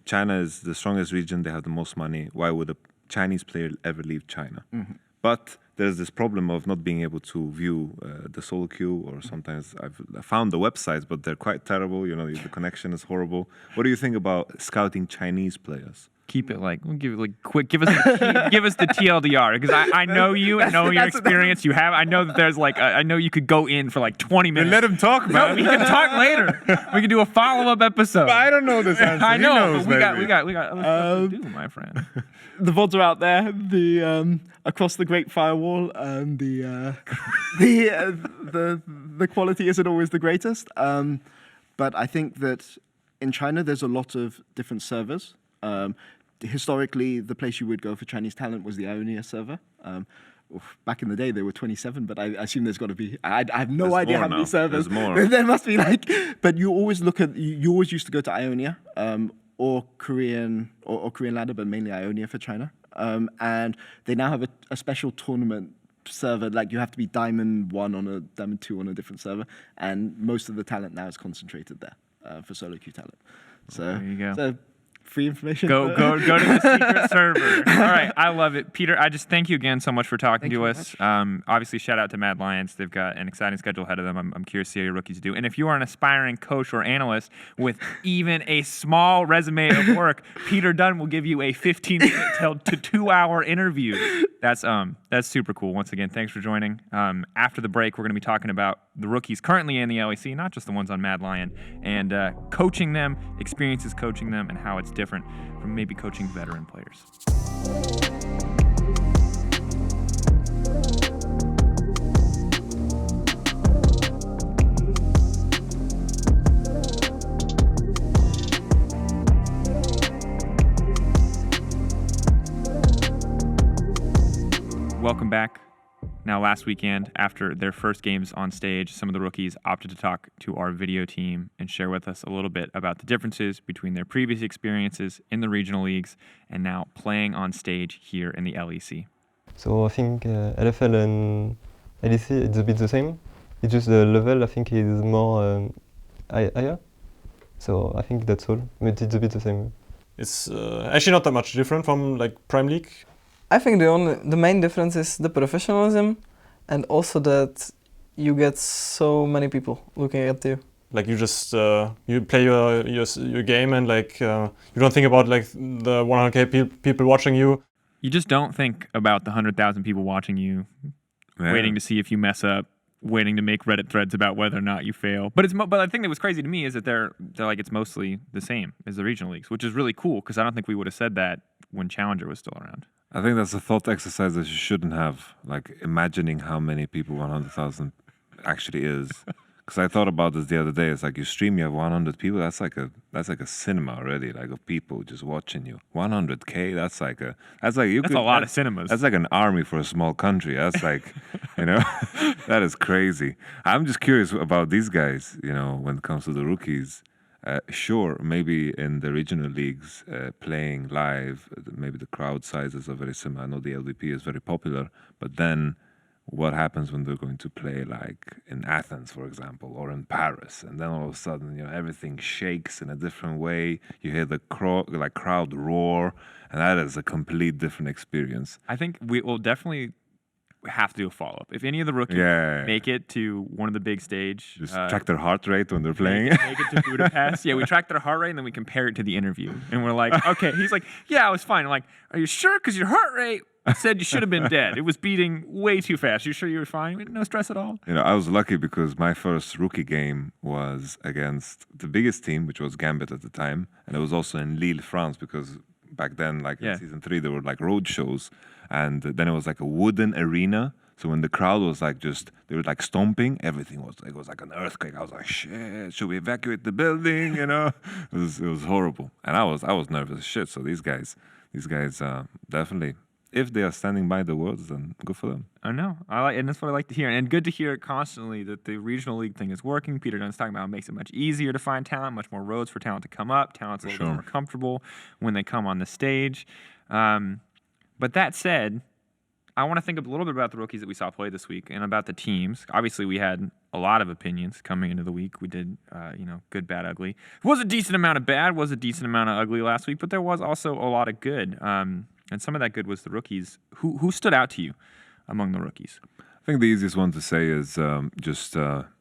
China is the strongest region. They have the most money. Why would a Chinese player ever leave China? Mm-hmm. But there's this problem of not being able to view the solo queue, or sometimes I've found the websites, but they're quite terrible. The connection is horrible. What do you think about scouting Chinese players? Keep it we'll give it quick. Give us the TLDR because I know you and know your experience. You have. I know that there's I know you could go in for 20 minutes. Then let him talk about it. We can talk later. We can do a follow-up episode. But I don't know this answer. I know. He knows, but we got other stuff to do, my friend. The VODs are out there. The across the Great Firewall, and the quality isn't always the greatest. But I think that in China there's a lot of different servers. Historically, the place you would go for Chinese talent was the Ionia server. Back in the day, there were 27, but I assume there's got to be. I have no idea how many servers. There's more. There must be but you always you always used to go to Ionia or Korean ladder, but mainly Ionia for China. And they now have a special tournament server. You have to be Diamond 1 on a Diamond 2 on a different server, and most of the talent now is concentrated there for solo queue talent. So there you go. So, free information. Go to the secret server. All right, I love it, Peter. I just thank you again so much for talking to us. Obviously, shout out to Mad Lions. They've got an exciting schedule ahead of them. I'm curious to see how your rookies do. And if you are an aspiring coach or analyst with even a small resume of work, Peter Dun will give you a 15-minute to 2-hour interview. That's super cool. Once again, thanks for joining. After the break, we're going to be talking about the rookies currently in the LEC, not just the ones on Mad Lion, and coaching them, experiences coaching them, and how it's different from maybe coaching veteran players. Welcome back. Now, last weekend, after their first games on stage, some of the rookies opted to talk to our video team and share with us a little bit about the differences between their previous experiences in the regional leagues and now playing on stage here in the LEC. So I think LFL and LEC, it's a bit the same. It's just the level, I think, is more higher. So I think that's all. But it's a bit the same. It's actually not that much different from Prime League. I think the main difference is the professionalism, and also that you get so many people looking at you. You just you play your game, and you don't think about the 100K people watching you. You just don't think about the 100,000 people watching you, waiting to see if you mess up, waiting to make Reddit threads about whether or not you fail. But the thing that was crazy to me is that they're it's mostly the same as the regional leagues, which is really cool because I don't think we would have said that when Challenger was still around. I think that's a thought exercise that you shouldn't have, imagining how many people 100,000 actually is. Because I thought about this the other day. It's you stream, you have 100 people. That's like a cinema already, of people just watching you. 100K. That's a lot of cinemas. That's like an army for a small country. That's that is crazy. I'm just curious about these guys. When it comes to the rookies. Sure, maybe in the regional leagues, playing live, maybe the crowd sizes are very similar. I know the LVP is very popular, but then what happens when they're going to play in Athens, for example, or in Paris, and then all of a sudden, everything shakes in a different way. You hear the crowd roar, and that is a complete different experience. I think we will definitely have to do a follow-up. If any of the rookies make it to one of the big stage... Just track their heart rate when they're playing. Make it to Budapest. Yeah, we track their heart rate and then we compare it to the interview. And we're like, okay. He's like, yeah, I was fine. I'm like, are you sure? Because your heart rate said you should have been dead. It was beating way too fast. You sure you were fine? No stress at all? I was lucky because my first rookie game was against the biggest team, which was Gambit at the time. And it was also in Lille, France, because back then, in season 3, there were road shows. and then it was like a wooden arena. So when the crowd was like they were like stomping, everything was like, it was like an earthquake. I was like, shit, should we evacuate the building? You know, it was horrible, and I was nervous as shit. So these guys definitely, if they are standing by the words, then good for them. I know. And that's what I like to hear. And good to hear constantly that the regional league thing is working. Peter Dun's talking about it makes it much easier to find talent, much more roads for talent to come up. Talent's a little bit more comfortable when they come on the stage. But that said, I want to think a little bit about the rookies that we saw play this week and about the teams. Obviously, we had a lot of opinions coming into the week. We did, good, bad, ugly. It was a decent amount of bad, was a decent amount of ugly last week, but there was also a lot of good. And some of that good was the rookies. Who stood out to you among the rookies? I think the easiest one to say is just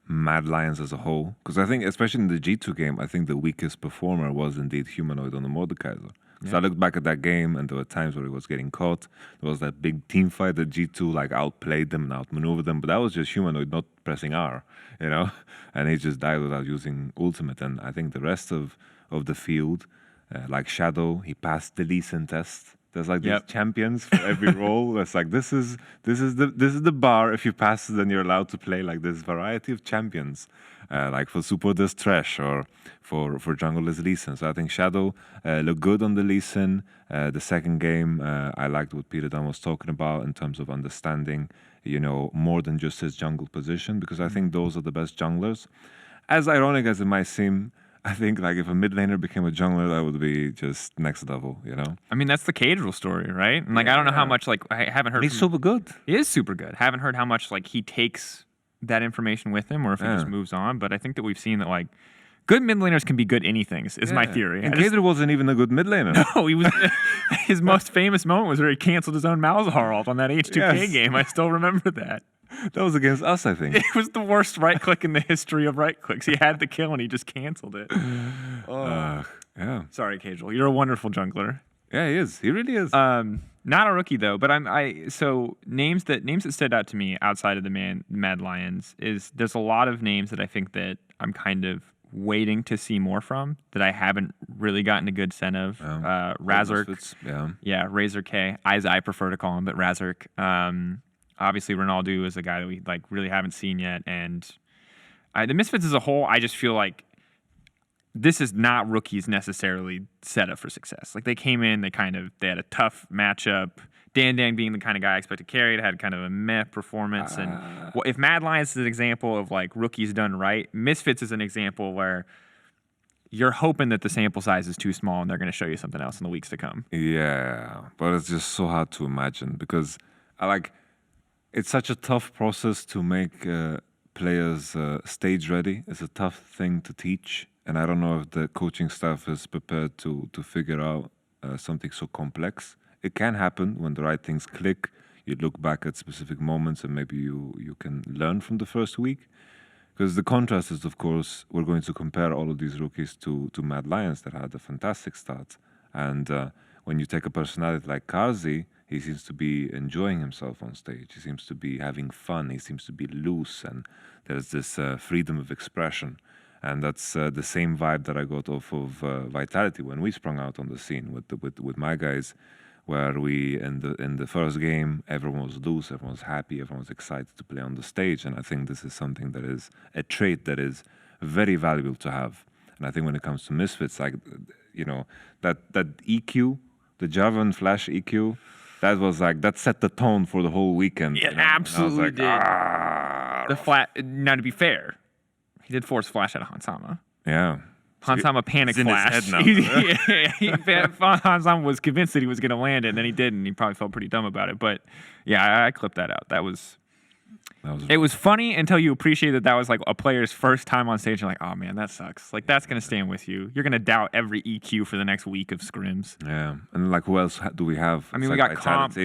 Mad Lions as a whole. Because I think, especially in the G2 game, I think the weakest performer was indeed Humanoid on the Mordekaiser. So I looked back at that game, and there were times where he was getting caught. There was that big team fight that G2 like outplayed them and outmaneuvered them, but that was just Humanoid not pressing R, you know? And he just died without using ultimate. And I think the rest of the field, like Shadow, he passed the Lee Sin test. There's like these champions for every role. That's like this is the bar. If you pass it, then you're allowed to play like this variety of champions. Like for support there's Thresh, or for jungle there's Lee Sin. So I think Shadow looked good on the Lee Sin. The second game, I liked what Peter Dun was talking about in terms of understanding, more than just his jungle position, because I think those are the best junglers. As ironic as it might seem, I think like if a mid laner became a jungler, that would be just next level, I mean, that's the Cadril story, right? And like I don't know how much I haven't heard. He's super good. He is super good. Haven't heard how much he takes that information with him, or if he just moves on. But I think that we've seen that good mid laners can be good anythings. Is my theory. And Cadril wasn't even a good mid laner. No, he was. His most famous moment was where he canceled his own Malzahar ult on that H2K game. I still remember that. That was against us, I think. It was the worst right click in the history of right clicks. He had the kill and he just canceled it. Yeah. Sorry, Cadril. You're a wonderful jungler. Yeah, he is. He really is. Not a rookie though, but so names that stood out to me outside of the Mad Lions is there's a lot of names that I think that I'm kind of waiting to see more from that I haven't really gotten a good sense of. Razork, Razor K, as I prefer to call him, but Razork. Obviously, Ronaldo is a guy that we really haven't seen yet, and the Misfits as a whole, I just feel like this is not rookies necessarily set up for success. They came in, they had a tough matchup. Dan being the kind of guy I expect to carry it, had kind of a meh performance. And if Mad Lions is an example of rookies done right, Misfits is an example where you're hoping that the sample size is too small and they're going to show you something else in the weeks to come. Yeah, but it's just so hard to imagine because it's such a tough process to make players stage ready. It's a tough thing to teach. And I don't know if the coaching staff is prepared to figure out something so complex. It can happen when the right things click. You look back at specific moments and maybe you can learn from the first week. Because the contrast is, of course, we're going to compare all of these rookies to Mad Lions that had a fantastic start. And when you take a personality like Karzi, he seems to be enjoying himself on stage. He seems to be having fun. He seems to be loose. And there's this freedom of expression. And that's the same vibe that I got off of Vitality when we sprung out on the scene with my guys, where we in the first game everyone was loose, everyone was happy, everyone was excited to play on the stage. And I think this is something that is a trait that is very valuable to have. And I think when it comes to Misfits, that EQ, the Javan Flash EQ, that set the tone for the whole weekend. It absolutely did. The flat. Now, to be fair, he did force flash out of Hansama. Yeah. Hansama panicked in flash. His head now. Hansama was convinced that he was going to land it, and then he didn't. He probably felt pretty dumb about it. But yeah, I clipped that out. It was funny until you appreciate that was a player's first time on stage. You're like, oh man, that sucks. That's going to stand with you. You're going to doubt every EQ for the next week of scrims. Yeah. And who else do we have? I mean, we got Comp.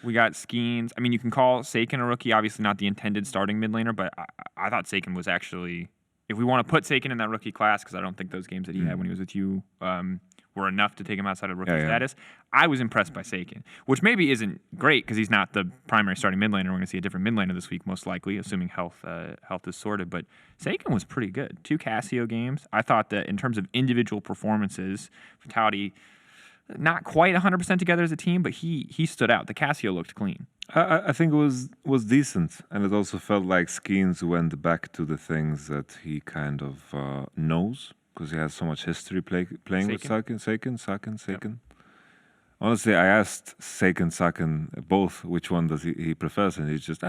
We got Skeens. I mean, you can call Seiken a rookie. Obviously not the intended starting mid laner, but I thought Seiken was actually... If we want to put Seiken in that rookie class, because I don't think those games that he had when he was with you were enough to take him outside of rookie status, I was impressed by Seiken, which maybe isn't great because he's not the primary starting mid laner. We're going to see a different mid laner this week, most likely, assuming health is sorted. But Seiken was pretty good. 2 Cassio games. I thought that in terms of individual performances, Vitality not quite 100% together as a team, but he stood out. The Casio looked clean. I think it was decent, and it also felt like Skeens went back to the things that he kind of knows, because he has so much history playing with Saken. Honestly, I asked Saken both which one does he prefers, and he's just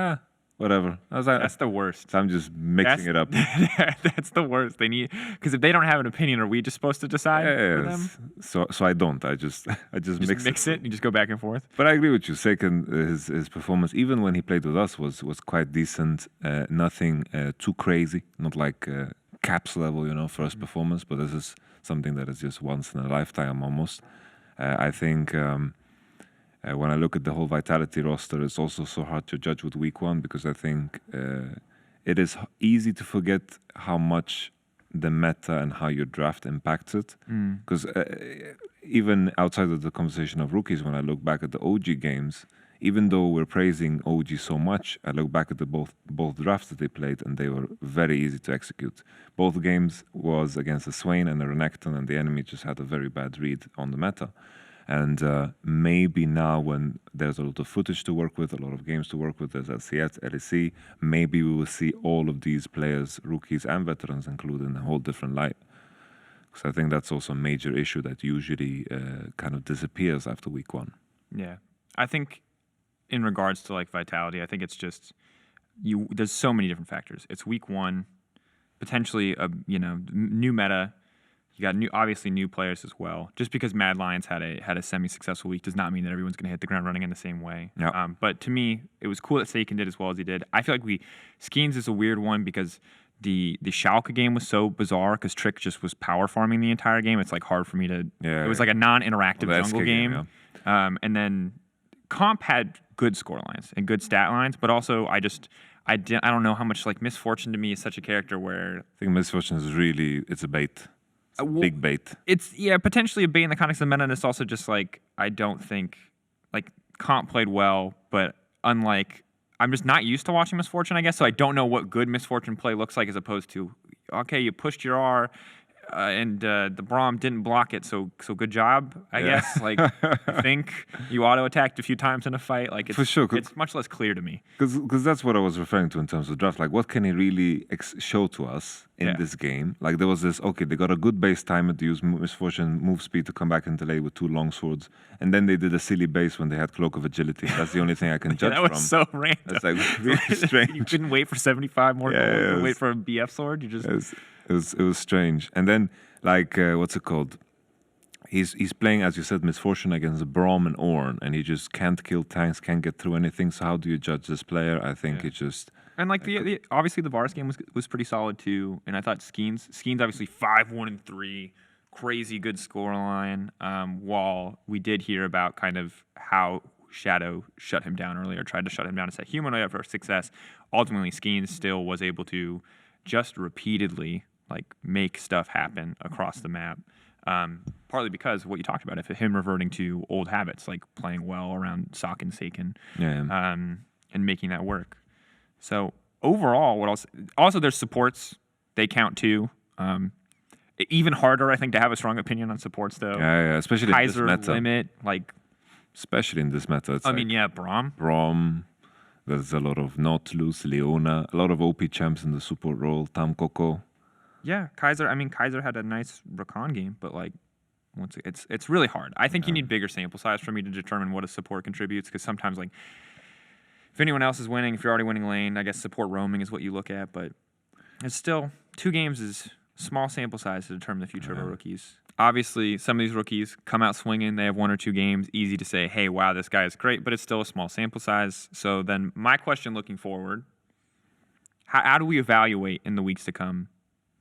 whatever. I was like, That's the worst. so I'm just mixing it up. That's the worst. They need, because if they don't have an opinion, are we just supposed to decide for them? So I don't. I just Mix it. You just go back and forth. But I agree with you. Saken, his performance, even when he played with us, was quite decent. Nothing too crazy. Not like Caps level, first performance. But this is something that is just once in a lifetime almost. I think when I look at the whole Vitality roster, it's also so hard to judge with week one, because I think it is easy to forget how much the meta and how your draft impacts it. Because even outside of the conversation of rookies, when I look back at the OG games, even though we're praising OG so much, I look back at the both drafts that they played, and they were very easy to execute. Both games was against a Swain and a Renekton, and the enemy just had a very bad read on the meta. And maybe now, when there's a lot of footage to work with, a lot of games to work with, there's LCS, LEC, maybe we will see all of these players, rookies and veterans, included in a whole different light. Because I think that's also a major issue that usually kind of disappears after week one. Yeah. I think in regards to like Vitality, I think it's just there's so many different factors. It's week one, potentially a new meta. You got obviously new players as well. Just because Mad Lions had a semi-successful week does not mean that everyone's going to hit the ground running in the same way. Yeah. But to me, it was cool that Saken did as well as he did. I feel like Skeens is a weird one because the Schalke game was so bizarre because Trick just was power farming the entire game. It's like hard for me to. Yeah. It was like a non-interactive jungle SK game. And then Comp had good score lines and good stat lines, but also I don't know how much like Misfortune to me is such a character where I think Misfortune is it's a bait. Big bait. It's potentially a bait in the context of the meta, and it's also just like I don't think like Comp played well, but unlike I'm just not used to watching Misfortune, I guess, so I don't know what good Misfortune play looks like as opposed to okay, you pushed your R and the Braum didn't block it, so good job, I guess. Like I think you auto attacked a few times in a fight, like it's for sure, it's much less clear to me. Because that's what I was referring to in terms of draft. Like, what can he really show to us in this game? Like, there was this, okay, they got a good base timer to use Misfortune move speed to come back into lane with 2 long swords, and then they did a silly base when they had Cloak of Agility. That's the only thing I can judge that was from. So random. That's like really strange. You couldn't wait for 75 more goals it and was- wait for a BF sword. You just It was strange. And then, like, what's it called? He's playing, as you said, Misfortune against Braum and Ornn, and he just can't kill tanks, can't get through anything. So how do you judge this player? I think it's just... And like the obviously the Varus game was pretty solid too, and I thought Skeens obviously 5-1-3, crazy good scoreline. While we did hear about kind of how Shadow shut him down earlier, tried to shut him down and set Humanoid up for success. Ultimately, Skeens still was able to just repeatedly like make stuff happen across the map. Partly because of what you talked about, if him reverting to old habits like playing well around Sok and Saken, and making that work. So overall, what else? Also, there's supports. They count too. Even harder, I think, to have a strong opinion on supports, though. Yeah, especially Kaiser, in this meta. Limit, like... Especially in this meta. It's Braum. Braum. There's a lot of Nautilus, Leona, a lot of OP champs in the support role, Tam Coco. Yeah, Kaiser had a nice Rakan game, but like, it's really hard. I think you need bigger sample size for me to determine what a support contributes, because sometimes like, if anyone else is winning, if you're already winning lane, I guess support roaming is what you look at, but it's still 2 games is small sample size to determine the future of our rookies. Obviously, some of these rookies come out swinging. They have 1 or 2 games. Easy to say, hey, wow, this guy is great, but it's still a small sample size. So then my question looking forward, how do we evaluate in the weeks to come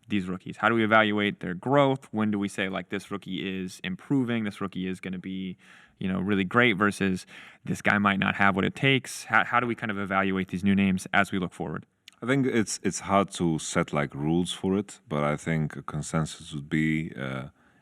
these rookies? How do we evaluate their growth? When do we say, like, this rookie is improving, this rookie is going to be, really great, versus this guy might not have what it takes? How do we kind of evaluate these new names as we look forward? I think it's hard to set like rules for it, but I think a consensus would be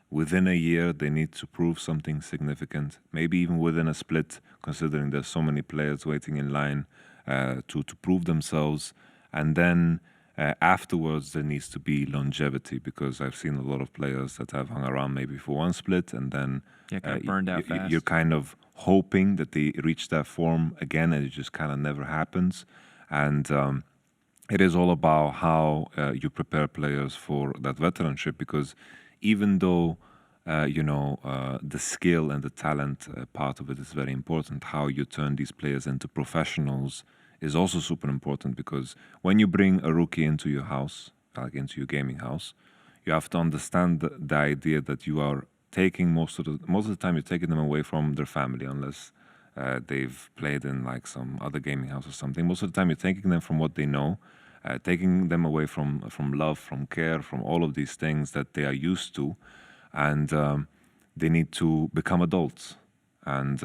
within a year they need to prove something significant. Maybe even within a split, considering there's so many players waiting in line to prove themselves. And then Afterwards, there needs to be longevity, because I've seen a lot of players that have hung around maybe for one split and then Kind of burned out fast. you're kind of hoping that they reach that form again, and it just kind of never happens. And it is all about how you prepare players for that veteranship, because even though the skill and the talent part of it is very important, how you turn these players into professionals is also super important, because when you bring a rookie into your house, like into your gaming house, you have to understand the idea that you are taking most of the time you're taking them away from their family, unless they've played in like some other gaming house or something. Most of the time you're taking them from what they know, taking them away from love, from care, from all of these things that they are used to, and they need to become adults. And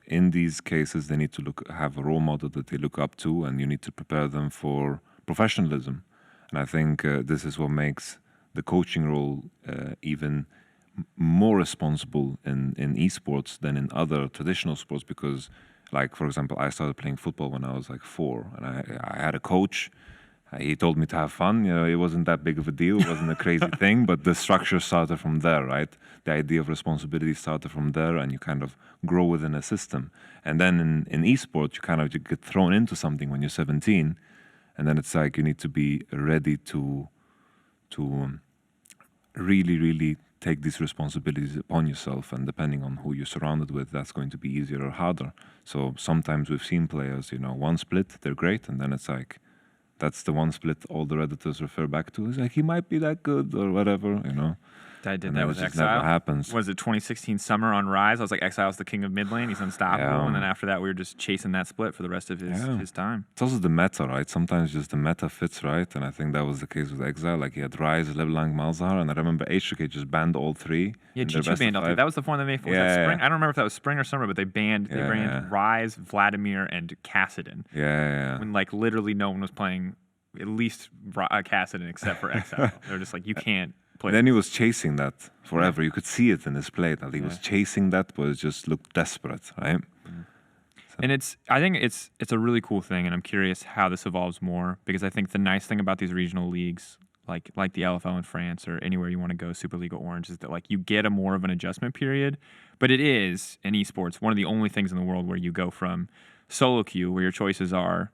in these cases, they need to have a role model that they look up to, and you need to prepare them for professionalism. And I think this is what makes the coaching role even more responsible in esports than in other traditional sports, because, like, for example, I started playing football when I was like 4, and I had a coach. He told me to have fun. It wasn't that big of a deal. It wasn't a crazy thing, but the structure started from there, right? The idea of responsibility started from there, and you kind of grow within a system. And then in esports, you get thrown into something when you're 17, and then it's like you need to be ready to really, really take these responsibilities upon yourself, and depending on who you're surrounded with, that's going to be easier or harder. So sometimes we've seen players, one split, they're great, and then it's like, that's the one split all the Redditors refer back to. It's like, he might be that good or whatever, I did And that it with just Exile. never happens. Was it 2016 summer on Rise? I was like, Exile's the king of mid lane. He's unstoppable. Yeah. And then after that, we were just chasing that split for the rest of his time. It's also the meta, right? Sometimes just the meta fits, right? And I think that was the case with Exile. Like, he had Rise, LeBlanc, Malzahar, and I remember H2K just banned all three. Yeah, in their G2 best of banned all three. five. That was the one that made. Was that spring? I don't remember if that was spring or summer, but they banned Rise, Vladimir, and Kassadin. Yeah. When like literally no one was playing at least Kassadin except for Exile. They were just like, you can't play. And then he was chasing that forever. You could see it in his play that he was chasing that, but it just looked desperate, right? And I think it's a really cool thing, and I'm curious how this evolves more, because I think the nice thing about these regional leagues, like the LFL in France or anywhere you want to go, Super League Orange, is that like you get a more of an adjustment period. But it is in esports one of the only things in the world where you go from solo queue, where your choices are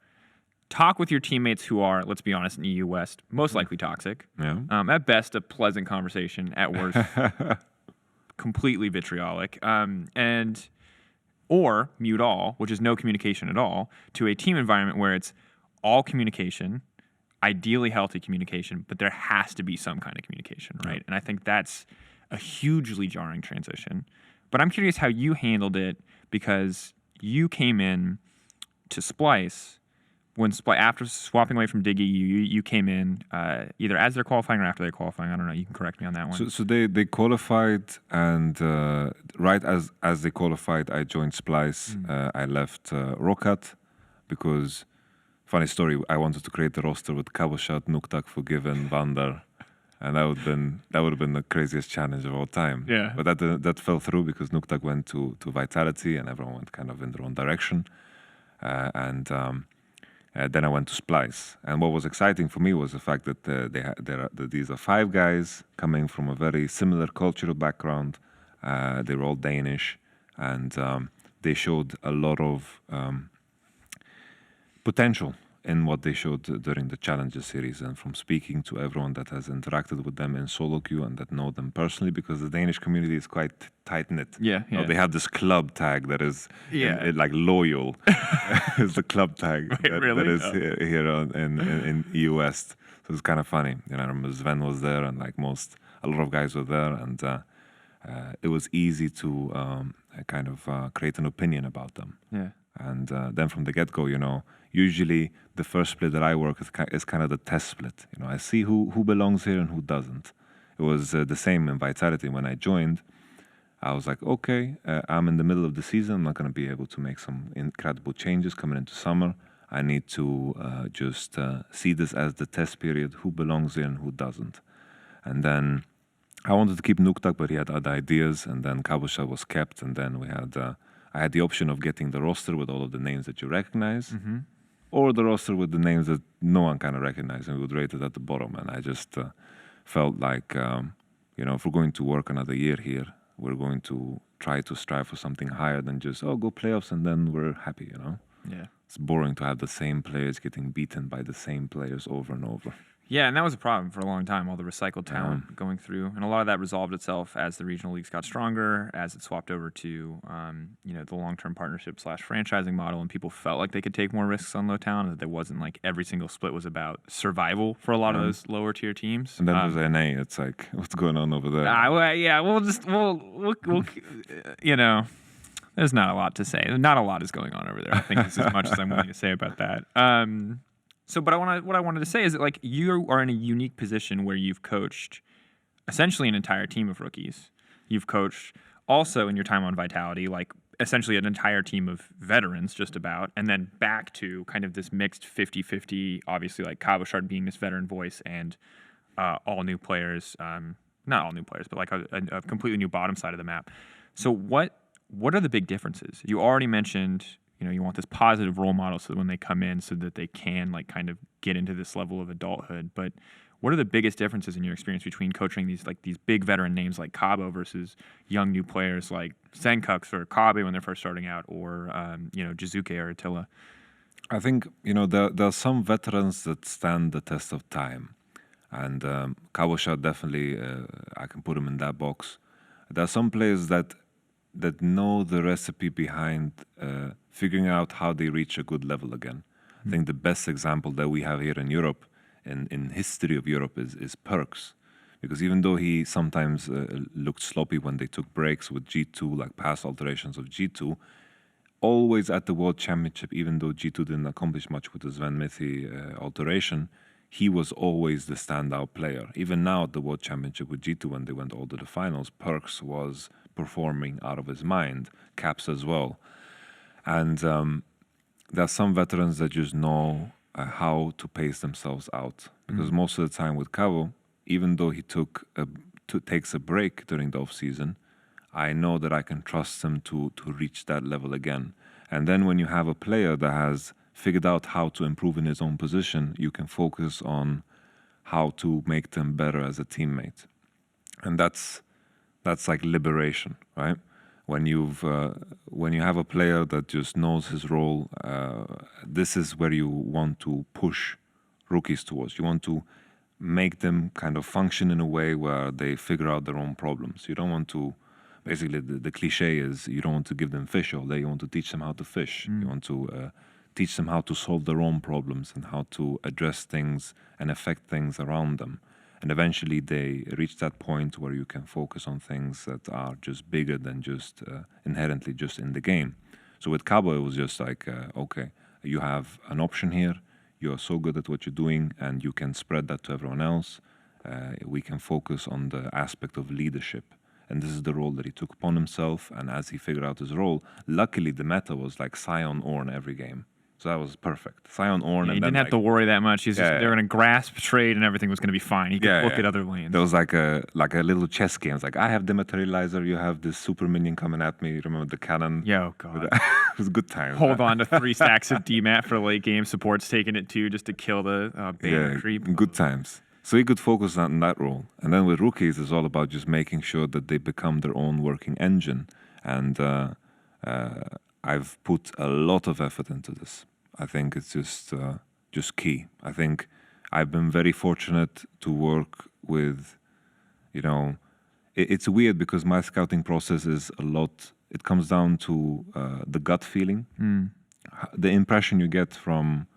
talk with your teammates who are, let's be honest, in EU West, most likely toxic. Yeah. At best, a pleasant conversation. At worst, completely vitriolic. Or mute all, which is no communication at all, to a team environment where it's all communication, ideally healthy communication, but there has to be some kind of communication, right? And I think that's a hugely jarring transition. But I'm curious how you handled it, because you came in to Splice after swapping away from Diggy. You came in either as they're qualifying or after they're qualifying. I don't know. You can correct me on that one. So they qualified, and right as they qualified, I joined Splice. I left Rokat because, funny story, I wanted to create the roster with Kaboshat, Nuktak, Forgiven, Vandar, and that would have been the craziest challenge of all time. Yeah. But that fell through because Nuktak went to Vitality, and everyone went kind of in their own direction. Then I went to Splice, and what was exciting for me was the fact that these are 5 guys coming from a very similar cultural background. They were all Danish, and they showed a lot of potential in what they showed during the Challenger series. And from speaking to everyone that has interacted with them in solo queue and that know them personally, because the Danish community is quite tight-knit. Yeah. They have this club tag that is like loyal is the club tag that is here in EU West. So it's kind of funny. I remember Sven was there, and like a lot of guys were there, and it was easy to kind of create an opinion about them. Yeah. And then from the get-go, usually the first split that I work is kind of the test split. I see who belongs here and who doesn't. It was the same in Vitality. When I joined, I was like, okay, I'm in the middle of the season. I'm not going to be able to make some incredible changes coming into summer. I need to just see this as the test period, who belongs here and who doesn't. And then I wanted to keep Nuktak, but he had other ideas. And then Kabusha was kept, and then I had the option of getting the roster with all of the names that you recognize. or the roster with the names that no one kind of recognized and we would rate it at the bottom. And I just felt like, if we're going to work another year here, we're going to try to strive for something higher than just, go playoffs and then we're happy, Yeah. It's boring to have the same players getting beaten by the same players over and over. Yeah, and that was a problem for a long time, all the recycled talent going through. And a lot of that resolved itself as the regional leagues got stronger, as it swapped over to, the long-term partnership / franchising model, and people felt like they could take more risks on low talent, that there wasn't like every single split was about survival for a lot of those lower tier teams. And then there's NA. It's like, what's going on over there? We'll there's not a lot to say. Not a lot is going on over there. I think it's as much as I'm willing to say about that. But what I wanted to say is that like you are in a unique position where you've coached essentially an entire team of rookies. You've coached also in your time on Vitality, like essentially an entire team of veterans just about, and then back to kind of this mixed 50-50, obviously like Cabochard being this veteran voice and all new players, not all new players, but like a completely new bottom side of the map. So what are the big differences? You already mentioned, you want this positive role model so that when they come in so that they can like kind of get into this level of adulthood. But what are the biggest differences in your experience between coaching these big veteran names like Cabo versus young new players like Senkux or Kabe when they're first starting out, or Jizuke or Attila? I think, there are some veterans that stand the test of time. And Cabochard definitely, I can put him in that box. There are some players that know the recipe behind figuring out how they reach a good level again. I think the best example that we have here in Europe, in history of Europe, is Perks. Because even though he sometimes looked sloppy when they took breaks with G2, like past alterations of G2, always at the World Championship, even though G2 didn't accomplish much with the Sven Mithi alteration, he was always the standout player. Even now at the World Championship with G2, when they went all to the finals, Perks was performing out of his mind, Caps as well. And there are some veterans that just know how to pace themselves out. Because most of the time with Cabo, even though he takes a break during the off-season, I know that I can trust him to reach that level again. And then when you have a player that has figured out how to improve in his own position, you can focus on how to make them better as a teammate. And that's like liberation, right? When you have a player that just knows his role, this is where you want to push rookies towards. You want to make them kind of function in a way where they figure out their own problems. You don't want to, basically the cliche is, you don't want to give them fish all day, you want to teach them how to fish. You want to teach them how to solve their own problems and how to address things and affect things around them. And eventually they reach that point where you can focus on things that are just bigger than just inherently just in the game. So with Cabo, it was just like, okay, you have an option here. You are so good at what you're doing and you can spread that to everyone else. We can focus on the aspect of leadership. And this is the role that he took upon himself. And as he figured out his role, luckily the meta was like Sion Ornn every game. So that was perfect. Sion Ornn. Yeah, and he didn't have to worry that much. He's just, they were in a grasp trade and everything was going to be fine. He could look at other lanes. There was like a little chess game. It's like, I have the materializer, you have this super minion coming at me. Remember the cannon? Yeah, oh God. It was a good time. Hold on to 3 stacks of DMAT for late game. Support's taking it too just to kill the banner creep. Good times. So he could focus on that role. And then with rookies, it's all about just making sure that they become their own working engine. And I've put a lot of effort into this. I think it's just key. I think I've been very fortunate to work with, it's weird because my scouting process is a lot, it comes down to the gut feeling. The impression you get from,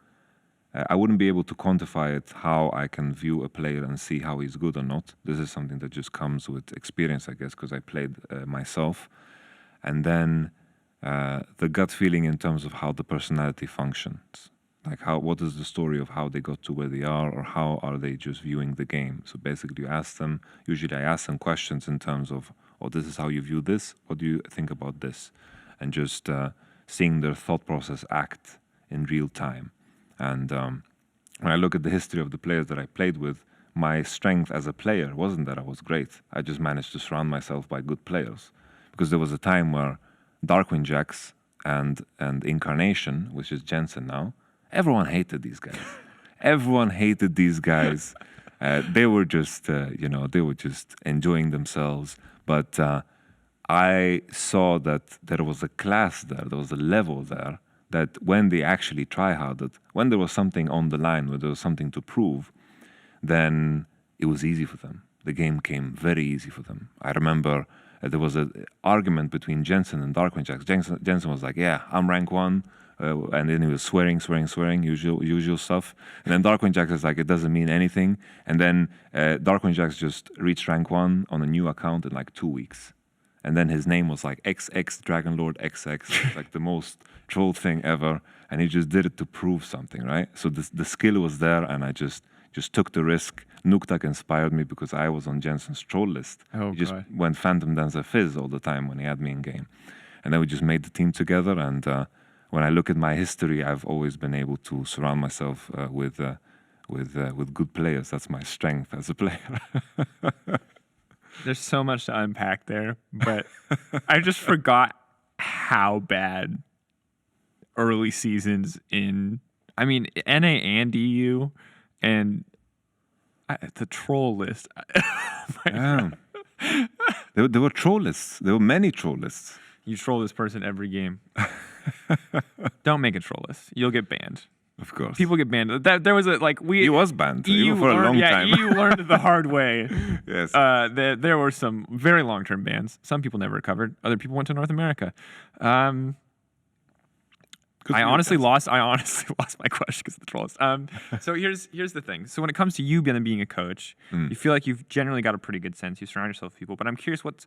I wouldn't be able to quantify it, how I can view a player and see how he's good or not. This is something that just comes with experience, I guess, because I played myself. And then the gut feeling in terms of how the personality functions. Like what is the story of how they got to where they are, or how are they just viewing the game? So basically you ask them, usually I ask them questions in terms of, this is how you view this, what do you think about this? And just seeing their thought process act in real time. And when I look at the history of the players that I played with, my strength as a player wasn't that I was great. I just managed to surround myself by good players. Because there was a time where Darkwing Jax and Incarnation, which is Jensen now, everyone hated these guys. Everyone hated these guys. They were just, they were just enjoying themselves. But I saw that there was a class there was a level there, that when they actually try-harded, when there was something on the line, when there was something to prove, then it was easy for them. The game came very easy for them. I remember there was an argument between Jensen and Darkwing-Jax. Jensen was like, yeah, I'm rank 1. And then he was swearing, usual stuff. And then Darkwing-Jax is like, it doesn't mean anything. And then Darkwing-Jax just reached rank 1 on a new account in like 2 weeks. And then his name was like XX Dragonlord XX, like the most trolled thing ever. And he just did it to prove something, right? So the skill was there, and I just took the risk. Nuktak inspired me because I was on Jensen's troll list. He just went Phantom Dancer Fizz all the time when he had me in game. And then we just made the team together. And when I look at my history, I've always been able to surround myself with good players. That's my strength as a player. There's so much to unpack there, but I just forgot how bad early seasons in, I mean, NA and EU, and the troll list. Yeah. There were troll lists. There were many troll lists. You troll this person every game. Don't make a troll list. You'll get banned. Of course. People get banned. There was He was banned EU for a long time. EU learned it the hard way. Yes. There were some very long-term bans. Some people never recovered. Other people went to North America. I honestly lost my question because of the trolls. So here's the thing. So when it comes to you being a coach, you feel like you've generally got a pretty good sense. You surround yourself with people. But I'm curious, what's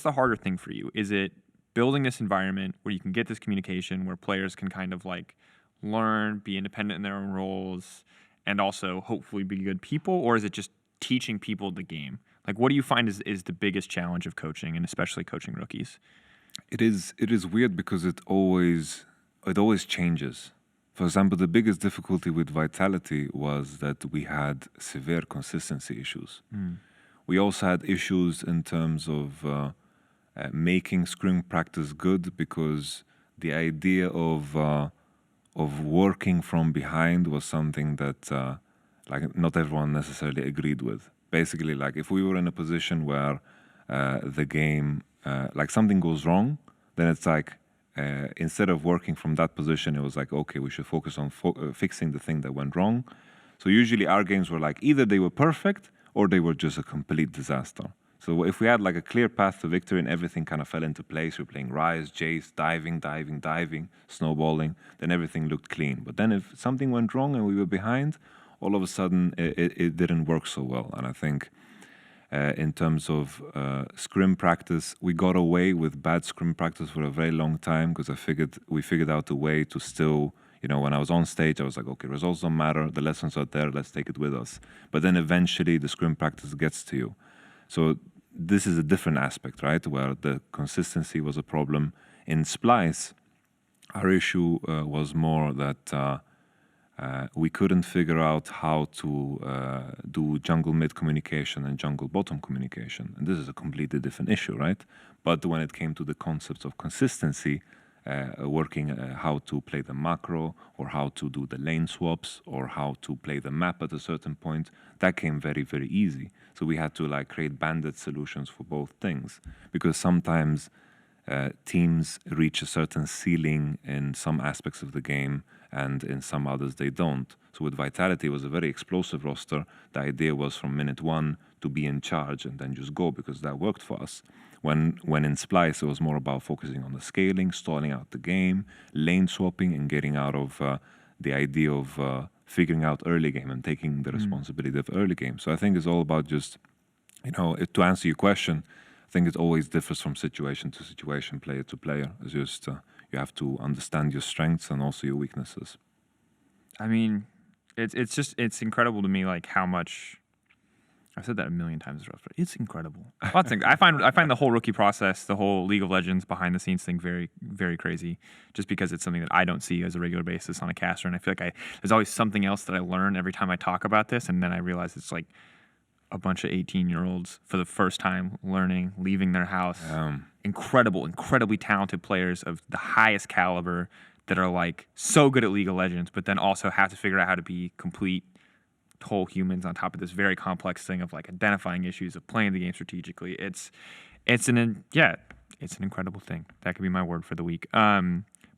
the harder thing for you? Is it building this environment where you can get this communication, where players can kind of like learn, be independent in their own roles, and also hopefully be good people? Or is it just teaching people the game? Like, what do you find is the biggest challenge of coaching, and especially coaching rookies? It is weird because it always changes. For example, the biggest difficulty with Vitality was that we had severe consistency issues. We also had issues in terms of making scrim practice good, because the idea of working from behind was something that like not everyone necessarily agreed with. Basically, like if we were in a position where the game, like something goes wrong, then it's like instead of working from that position, it was like, okay, we should focus on fixing the thing that went wrong. So usually our games were like either they were perfect or they were just a complete disaster. So if we had like a clear path to victory and everything kind of fell into place, we were playing Rise, Jace, diving, snowballing, then everything looked clean. But then if something went wrong and we were behind, all of a sudden it didn't work so well. And I think in terms of scrim practice, we got away with bad scrim practice for a very long time, because we figured out a way to still, when I was on stage, I was like, okay, results don't matter, the lessons are there, let's take it with us. But then eventually the scrim practice gets to you. So this is a different aspect, right, where the consistency was a problem. In Splice, our issue was more that we couldn't figure out how to do jungle mid communication and jungle bottom communication. And this is a completely different issue, right? But when it came to the concepts of consistency, working how to play the macro, or how to do the lane swaps, or how to play the map at a certain point, that came very, very easy. So we had to like create banded solutions for both things, because sometimes teams reach a certain ceiling in some aspects of the game, and in some others they don't. So with Vitality, it was a very explosive roster. The idea was from minute 1 to be in charge and then just go, because that worked for us. When in Splice, it was more about focusing on the scaling, stalling out the game, lane swapping, and getting out of the idea of figuring out early game and taking the responsibility of early game. So I think it's all about just, to answer your question, I think it always differs from situation to situation, player to player. It's just you have to understand your strengths and also your weaknesses. I mean, it's incredible to me, like how much. I've said that a million times, but it's incredible. Lots of things. I find the whole rookie process, the whole League of Legends behind the scenes thing, very, very crazy. Just because it's something that I don't see as a regular basis on a caster, and I feel like there's always something else that I learn every time I talk about this, and then I realize it's like a bunch of 18-year-olds for the first time learning, leaving their house. Incredibly talented players of the highest caliber that are like so good at League of Legends, but then also have to figure out how to be complete whole humans on top of this very complex thing of like identifying issues, of playing the game strategically. It's an incredible thing. That could be my word for the week.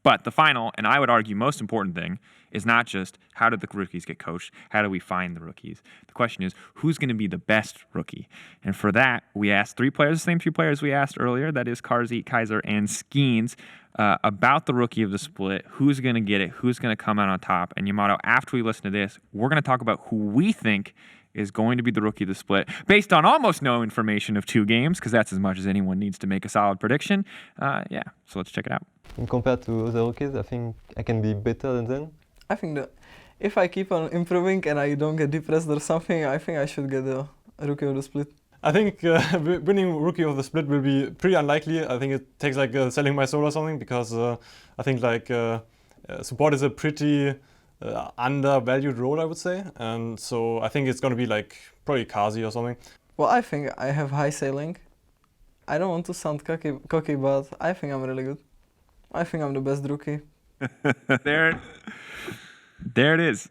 But the final, and I would argue most important thing, is not just how did the rookies get coached, how do we find the rookies? The question is, who's going to be the best rookie? And for that, we asked 3 players, the same 2 players we asked earlier, that is Carzzy, Kaiser, and Skeens, about the rookie of the split, who's going to get it, who's going to come out on top. And Yamato, after we listen to this, we're going to talk about who we think is going to be the rookie of the split based on almost no information of 2 games, because that's as much as anyone needs to make a solid prediction. So let's check it out. And compared to other rookies, I think I can be better than them. I think that if I keep on improving and I don't get depressed or something, I think I should get a rookie of the split. I think winning Rookie of the Split will be pretty unlikely. I think it takes like selling my soul or something, because I think like support is a pretty undervalued role, I would say. And so I think it's going to be like probably Carzzy or something. Well, I think I have high ceiling. I don't want to sound cocky, but I think I'm really good. I think I'm the best rookie. There it is.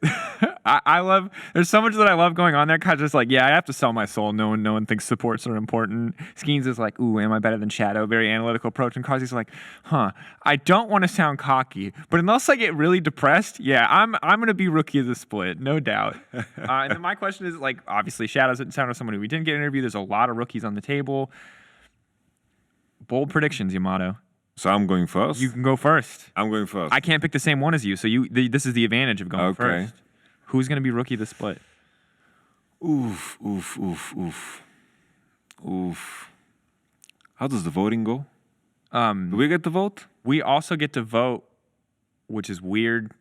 I love, there's so much that I love going on there. Kind of just like, I have to sell my soul. No one thinks supports are important. Skeens is like, ooh, am I better than Shadow? Very analytical approach. And Carzzy's like, I don't want to sound cocky, but unless I get really depressed, I'm going to be rookie of the split, no doubt. And then my question is, like, obviously Shadow doesn't sound like someone who we didn't get an interview. There's a lot of rookies on the table. Bold predictions, Yamato. So I'm going first? You can go first. I'm going first. I can't pick the same one as you, so this is the advantage of going first. Who's going to be rookie of the split? Oof. How does the voting go? Do we get to vote? We also get to vote, which is weird.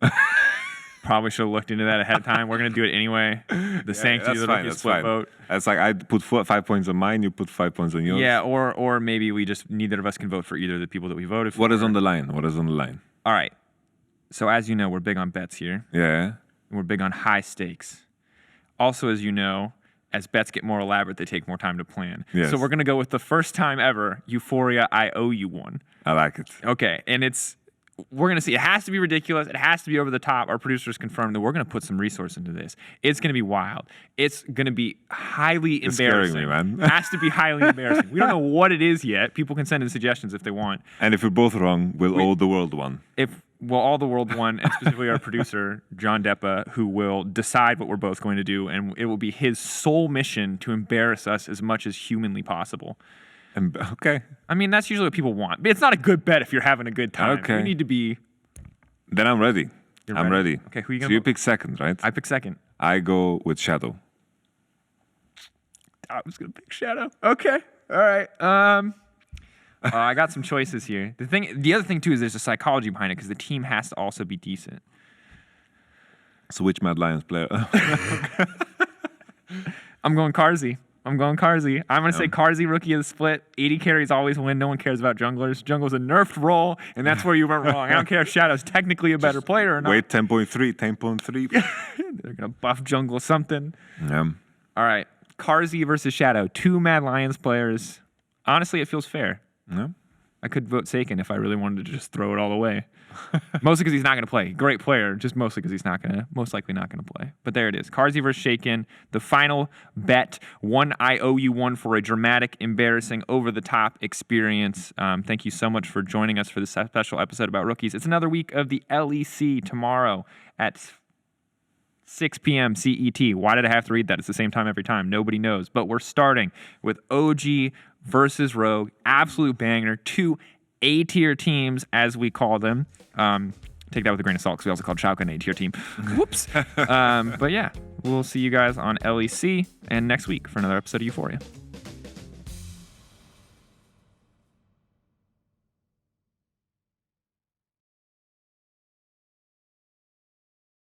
Probably should have looked into that ahead of time. We're going to do it anyway. The sanctity of the rookie split vote. It's like I put 5 points on mine, you put 5 points on yours. Yeah, or maybe we just, neither of us can vote for either of the people that we voted for. What is on the line? All right. So as you know, we're big on bets here. Yeah. And we're big on high stakes. Also, as you know, as bets get more elaborate, they take more time to plan. Yes. So we're going to go with the first time ever, EUphoria, I owe you one. I like it. Okay, and we're going to see, it has to be ridiculous. It has to be over the top. Our producers confirmed that we're going to put some resource into this. It's going to be wild. It's going to be highly embarrassing. Scaring me, man. It has to be highly embarrassing. We don't know what it is yet. People can send in suggestions if they want. And if we're both wrong, we'll owe the world one. All the world won, and specifically our producer, John Deppa, who will decide what we're both going to do, and it will be his sole mission to embarrass us as much as humanly possible. Okay. I mean, that's usually what people want. It's not a good bet if you're having a good time. Okay. You need to be... Then I'm ready. I'm ready. Okay, who are you going to So you pick second, right? I pick second. I go with Shadow. I was going to pick Shadow. Okay. All right. I got some choices here. The other thing, too, is there's a psychology behind it, because the team has to also be decent. So which Mad Lions player? I'm going Carzzy. I'm going to say Carzzy, rookie of the split. 80 carries always win. No one cares about junglers. Jungle's a nerfed role, and that's where you went wrong. I don't care if Shadow's technically a better player or not. Wait, 10.3. They're going to buff jungle something. Yeah. All right. Carzzy versus Shadow. 2 Mad Lions players. Honestly, it feels fair. Yeah. I could vote Saken if I really wanted to just throw it all away. Mostly because he's not going to play. Great player, just mostly because he's most likely not going to play. But there it is. Carzzy versus Shaken. The final bet. One I owe you one for a dramatic, embarrassing, over-the-top experience. Thank you so much for joining us for this special episode about rookies. It's another week of the LEC tomorrow at 6 p.m. CET. Why did I have to read that? It's the same time every time. Nobody knows. But we're starting with OG versus Rogue. Absolute banger. 2 A-tier teams, as we call them. Take that with a grain of salt, because we also called Schalke an A-tier team. Whoops. But yeah, we'll see you guys on LEC and next week for another episode of EUphoria.